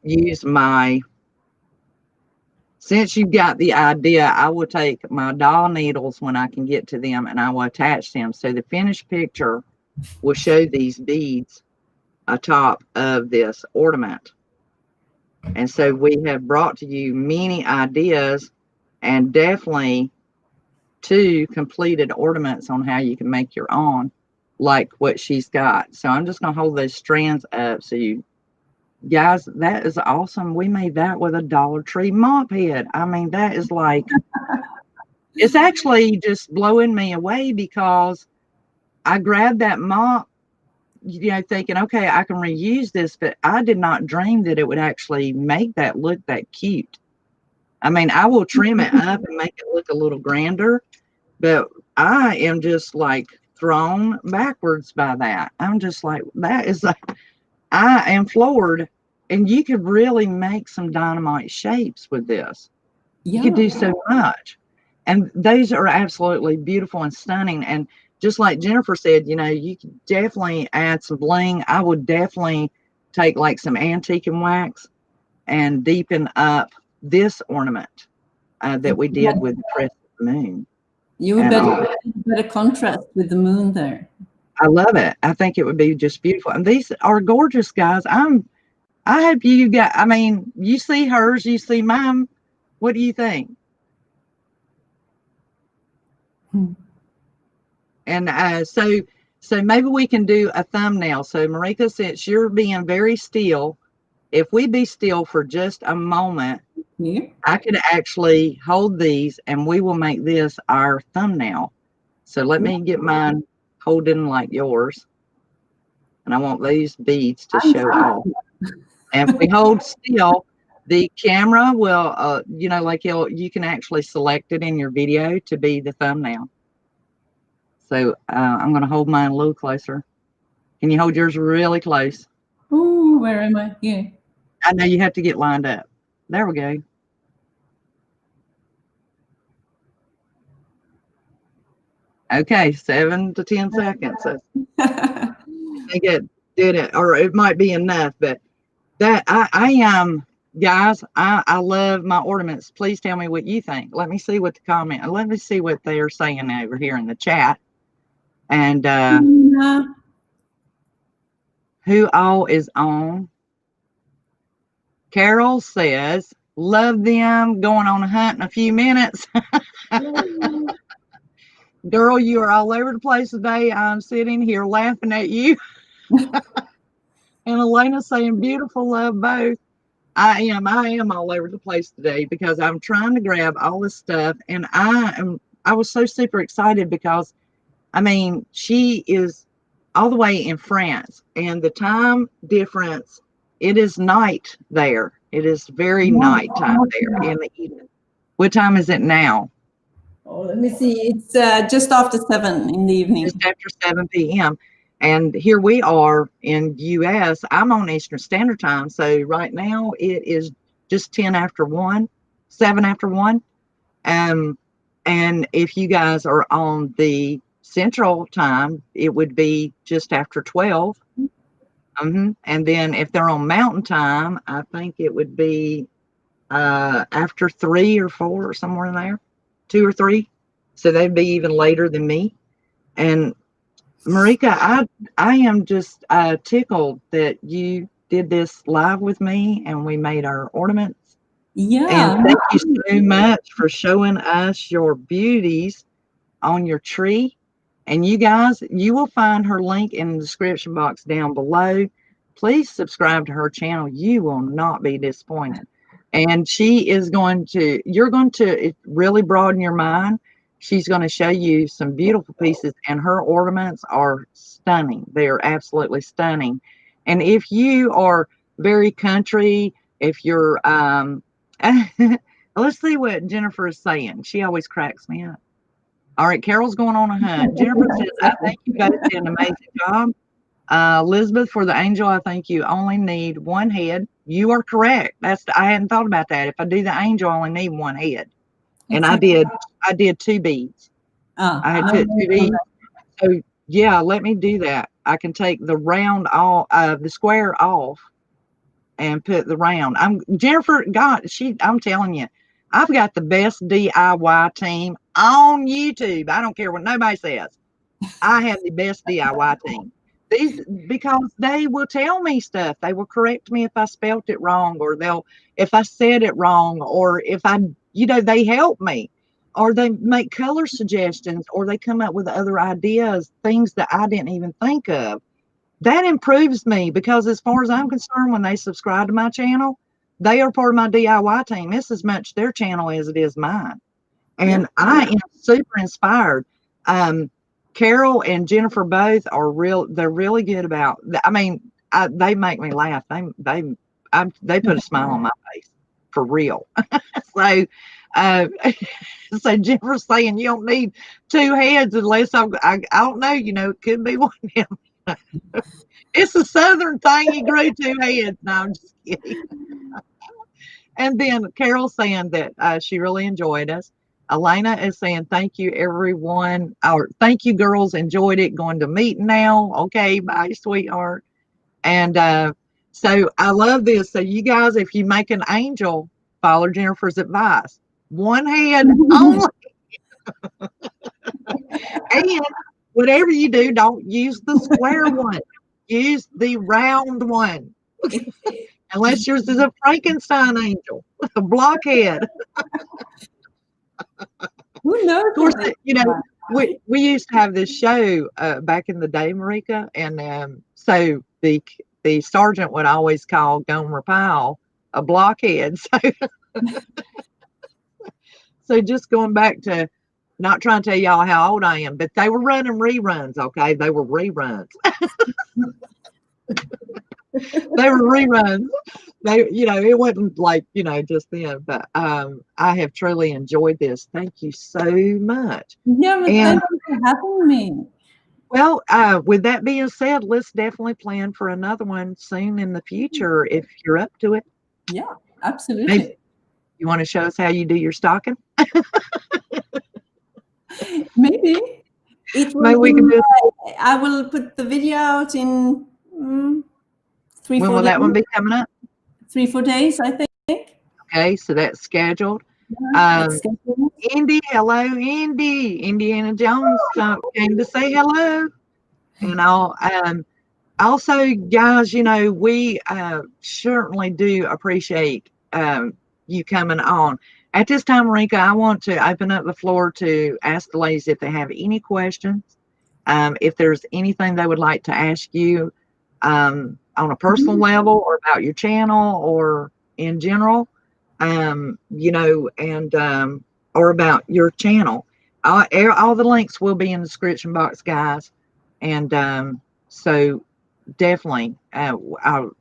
use my, since you've got the idea, I will take my doll needles when I can get to them, and I will attach them. So the finished picture will show these beads atop of this ornament. And so we have brought to you many ideas, and definitely 2 completed ornaments on how you can make your own, like what she's got. So I'm just going to hold those strands up so you guys, that is awesome. We made that with a Dollar Tree mop head. I mean, that is like, it's actually just blowing me away, because I grabbed that mop, you know, thinking, okay, I can reuse this, but I did not dream that it would actually make that look that cute. I mean, I will trim it up and make it look a little grander, but I am just like thrown backwards by that. I'm just like, that is a, I am floored. And you could really make some dynamite shapes with this. You could do so much. And those are absolutely beautiful and stunning. And just like Jennifer said, you know, you could definitely add some bling. I would definitely take like some antique and wax and deepen up this ornament that we did with the crest of the moon. You would better contrast with the moon there. I love it. I think it would be just beautiful. And these are gorgeous, guys. I hope you got, I mean, you see hers, you see mine. What do you think? And so maybe we can do a thumbnail. So Marika, since you're being very still, if we be still for just a moment, I could actually hold these and we will make this our thumbnail. So let me get mine holding like yours. And I want these beads to show off. And if we hold still, the camera will, you know, like you can actually select it in your video to be the thumbnail. So I'm going to hold mine a little closer. Can you hold yours really close? Oh, where am I? Yeah. I know you have to get lined up. There we go. Okay, 7 to 10 seconds. So I think it did it, or it might be enough, but that I am, guys, I love my ornaments. Please tell me what you think. Let me see what the comment, let me see what they are saying over here in the chat. And who all is on? Carol says, love them, going on a hunt in a few minutes. Girl, you are all over the place today. I'm sitting here laughing at you. And Elena saying, beautiful, love both. I am all over the place today because I'm trying to grab all this stuff. And I was so super excited because, I mean, she is all the way in France, and the time difference, it is night there. It is very nighttime there in the evening. What time is it now? Oh, let me see. It's just after 7 in the evening. Just after 7 p.m. And here we are in U.S. I'm on Eastern Standard Time. So right now it is just 10 after 1, 7 after 1. And if you guys are on the Central Time, it would be just after 12. And then if they're on Mountain Time, I think it would be after 3 or 4 or somewhere in there, 2 or 3. So they'd be even later than me. And Marika, I am just tickled that you did this live with me and we made our ornaments. Yeah. And thank you so much for showing us your beauties on your tree. And you guys, you will find her link in the description box down below. Please subscribe to her channel. You will not be disappointed. And she is going to, you're going to really broaden your mind. She's going to show you some beautiful pieces, and her ornaments are stunning. They are absolutely stunning. And if you are very country, if you're Let's see what Jennifer is saying. She always cracks me up. All right, Carol's going on a hunt. Jennifer says, I think you both did an amazing job. Elizabeth, for the angel, I think you only need one head. You are correct. I hadn't thought about that. If I do the angel, I only need one head. And I did 2 beads. I had 2 beads. So yeah, let me do that. I can take the round off, the square off, and put the round. Jennifer, I'm telling you, I've got the best DIY team on YouTube. I don't care what nobody says. I have the best DIY team. Because they will tell me stuff. They will correct me if I spelt it wrong, or if I said it wrong, or if they help me, or they make color suggestions, or they come up with other ideas, things that I didn't even think of. That improves me, because as far as I'm concerned, when they subscribe to my channel, they are part of my DIY team. It's as much their channel as it is mine. And I am super inspired. Carol and Jennifer both they're really good about, they make me laugh. They put a smile on my face for real. So, so Jennifer's saying you don't need 2 heads unless I don't know, it could be one of them. It's a Southern thing. You grew 2 heads. No, I'm just kidding. And then Carol's saying that she really enjoyed us. Elena is saying, thank you, everyone. Or thank you, girls. Enjoyed it. Going to meeting now. Okay, bye, sweetheart. And so I love this. So you guys, if you make an angel, follow Jennifer's advice. 1 head only. And whatever you do, don't use the square one. Use the round one. Unless yours is a Frankenstein angel with a blockhead. Who knows? Of course, we used to have this show back in the day, Marika, and so the sergeant would always call Gomer Pyle a blockhead. So just going back to, not trying to tell y'all how old I am, but they were running reruns, okay? They were reruns. They were reruns. It wasn't like, just then, but I have truly enjoyed this. Thank you so much. Yeah, but thank you for having me. Well, with that being said, let's definitely plan for another one soon in the future if you're up to it. Yeah, absolutely. Maybe you want to show us how you do your stocking? Maybe. Maybe we can do it. I will put the video out in 3-4 days. When will that one be coming up? 3-4 days, I think. Okay, so that's scheduled. Indy, hello, Indy. Indiana Jones came to say hello. And also, guys, we certainly do appreciate you coming on. At this time, Marika, I want to open up the floor to ask the ladies if they have any questions. If there's anything they would like to ask you on a personal level, or about your channel, or in general, or about your channel. All the links will be in the description box, guys. And so definitely, I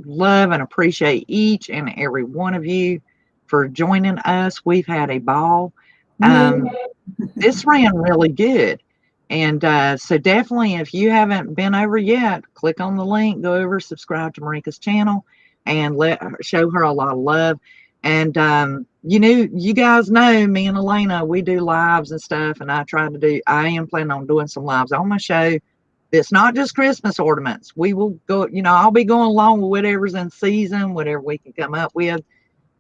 love and appreciate each and every one of you for joining us. We've had a ball. This ran really good. And so definitely, if you haven't been over yet, click on the link, go over, subscribe to Marika's channel, and show her a lot of love. And you guys know me and Elena, we do lives and stuff, and I am planning on doing some lives on my show. It's not just Christmas ornaments. We will go, I'll be going along with whatever's in season, whatever we can come up with.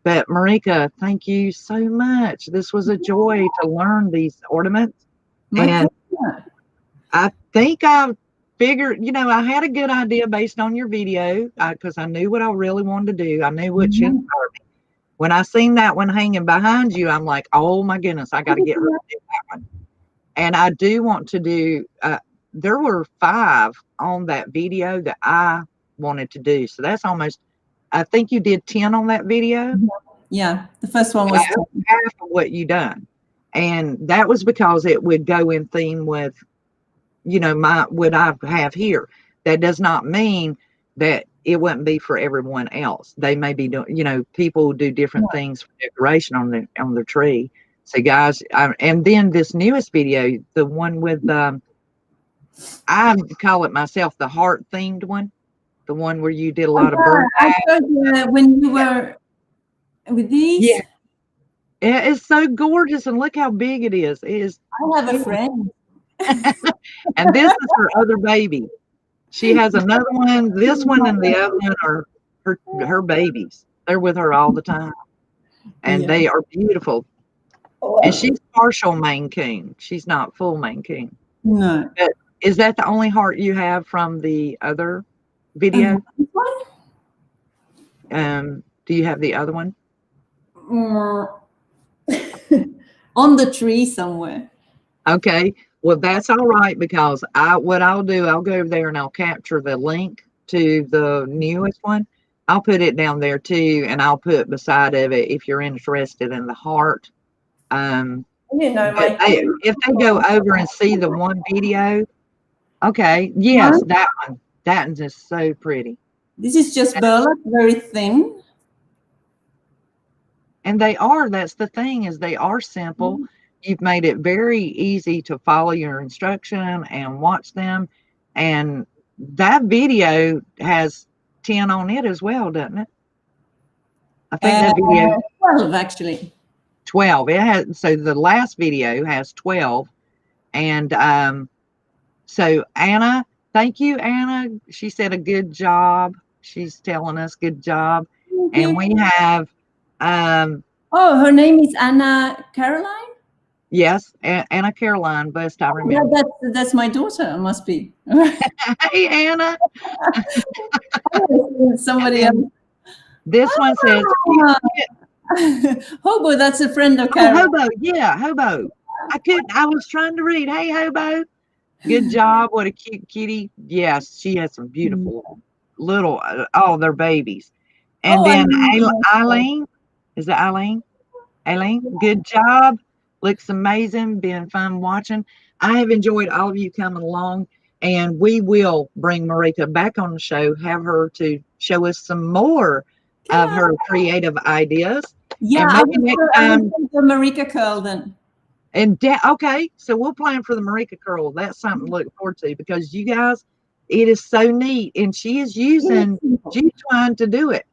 But Marika, thank you so much. This was a joy to learn these ornaments. And I think I figured, I had a good idea based on your video, because I knew what I really wanted to do. I knew what you inspired me. When I seen that one hanging behind you, I'm like, oh my goodness, I got to get her to do that one. And I do want to do, there were 5 on that video that I wanted to do. So that's almost, I think you did 10 on that video. Yeah, the first one was half of what you done. And that was because it would go in theme with, what I have here. That does not mean that it wouldn't be for everyone else. They may be doing, people do different things for decoration on their tree. So guys, and then this newest video, the one with I call it myself the heart themed one, the one where you did a lot of bird. I heard when you were with these. Yeah, it's so gorgeous, and look how big it is. It is. I have a friend. And this is her other baby. She has another one. This one and the other one are her babies. They're with her all the time, and they are beautiful. Oh, and she's partial Maine Coon. She's not full Maine Coon. No. But is that the only heart you have from the other video? Do you have the other one? On the tree somewhere. Okay. Well, that's all right, because what I'll do, I'll go over there and I'll capture the link to the newest one. I'll put it down there too, and I'll put beside of it if you're interested in the heart. If they go over and see the one video, okay, yes, that one. That one's just so pretty. This is just burlap, very thin. And they are, that's the thing, is they are simple. You've made it very easy to follow your instruction and watch them. And that video has 10 on it as well, doesn't it? I think that video 12 actually. 12. It has, so the last video has 12. And so Anna, thank you, Anna. She said a good job. She's telling us good job. And we have her name is Anna Caroline? Yes, Anna Caroline, best I remember. Yeah, that's my daughter, must be. Hey, Anna. Somebody else. This one says Hobo, that's a friend of Caroline. Hobo, yeah, Hobo. I was trying to read. Hey, Hobo. Good job. What a cute kitty. Yes, she has some beautiful little, they're babies. And then Eileen, is it Eileen? Eileen, good job. Looks amazing. Been fun watching. I have enjoyed all of you coming along, and we will bring Marika back on the show, have her to show us some more of her creative ideas. Yeah, I will the Marika curl then. And okay, so we'll plan for the Marika curl. That's something to look forward to, because you guys, it is so neat, and she is using jute twine to do it.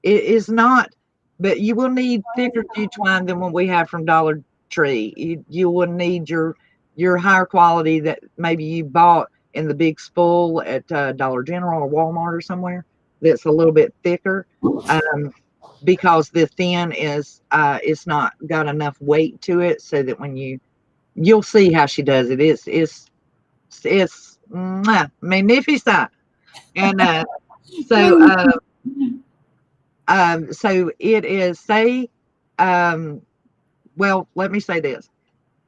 It is not, but you will need thicker jute twine than what we have from Dollar Tree. You will need your higher quality that maybe you bought in the big spool at Dollar General or Walmart or somewhere, that's a little bit thicker, because the thin is it's not got enough weight to it, so that when you'll see how she does it. It's magnificent. And so it is well, let me say this.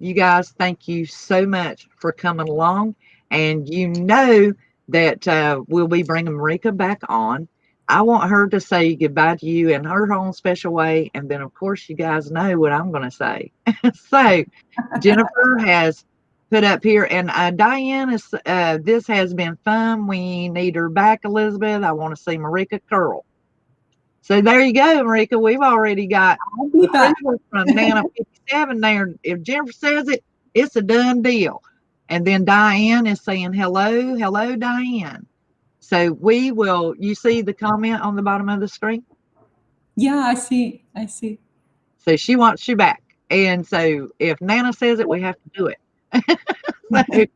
You guys, thank you so much for coming along. And you know that we'll be bringing Marika back on. I want her to say goodbye to you in her own special way. And then, of course, you guys know what I'm going to say. So Jennifer has put up here. And Diane, this has been fun. We need her back, Elizabeth. I want to see Marika curl. So there you go, Marika. We've already got from Nana 57 there. If Jennifer says it, it's a done deal. And then Diane is saying hello. Hello, Diane. So we will, you see the comment on the bottom of the screen? Yeah, I see. So she wants you back. And so if Nana says it, we have to do it.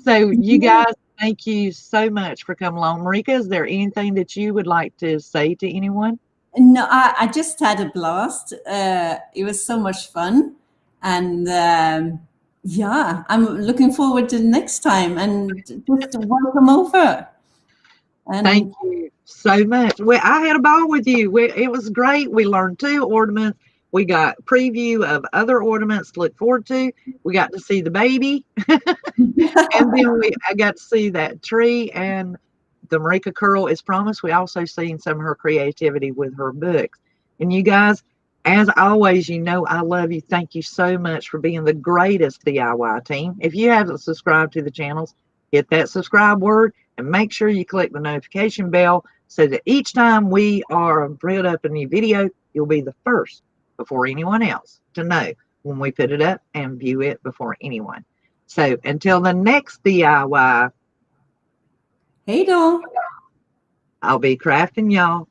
so you guys, thank you so much for coming along. Marika, is there anything that you would like to say to anyone? No, I just had a blast. It was so much fun. And yeah, I'm looking forward to the next time. And just welcome over. And thank you so much. I had a ball with you. It was great. We learned 2 ornaments. We got preview of other ornaments to look forward to. We got to see the baby. And then I got to see that tree, and the Marika curl is promised. We also seen some of her creativity with her books. And you guys, as always, you know I love you. Thank you so much for being the greatest DIY team. If you haven't subscribed to the channels, hit that subscribe word and make sure you click the notification bell so that each time we are put up a new video, you'll be the first before anyone else to know when we put it up and view it before anyone. So until the next DIY, Hey, doll. I'll be crafting y'all.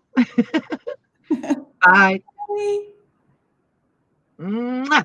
Bye. Bye. Mwah.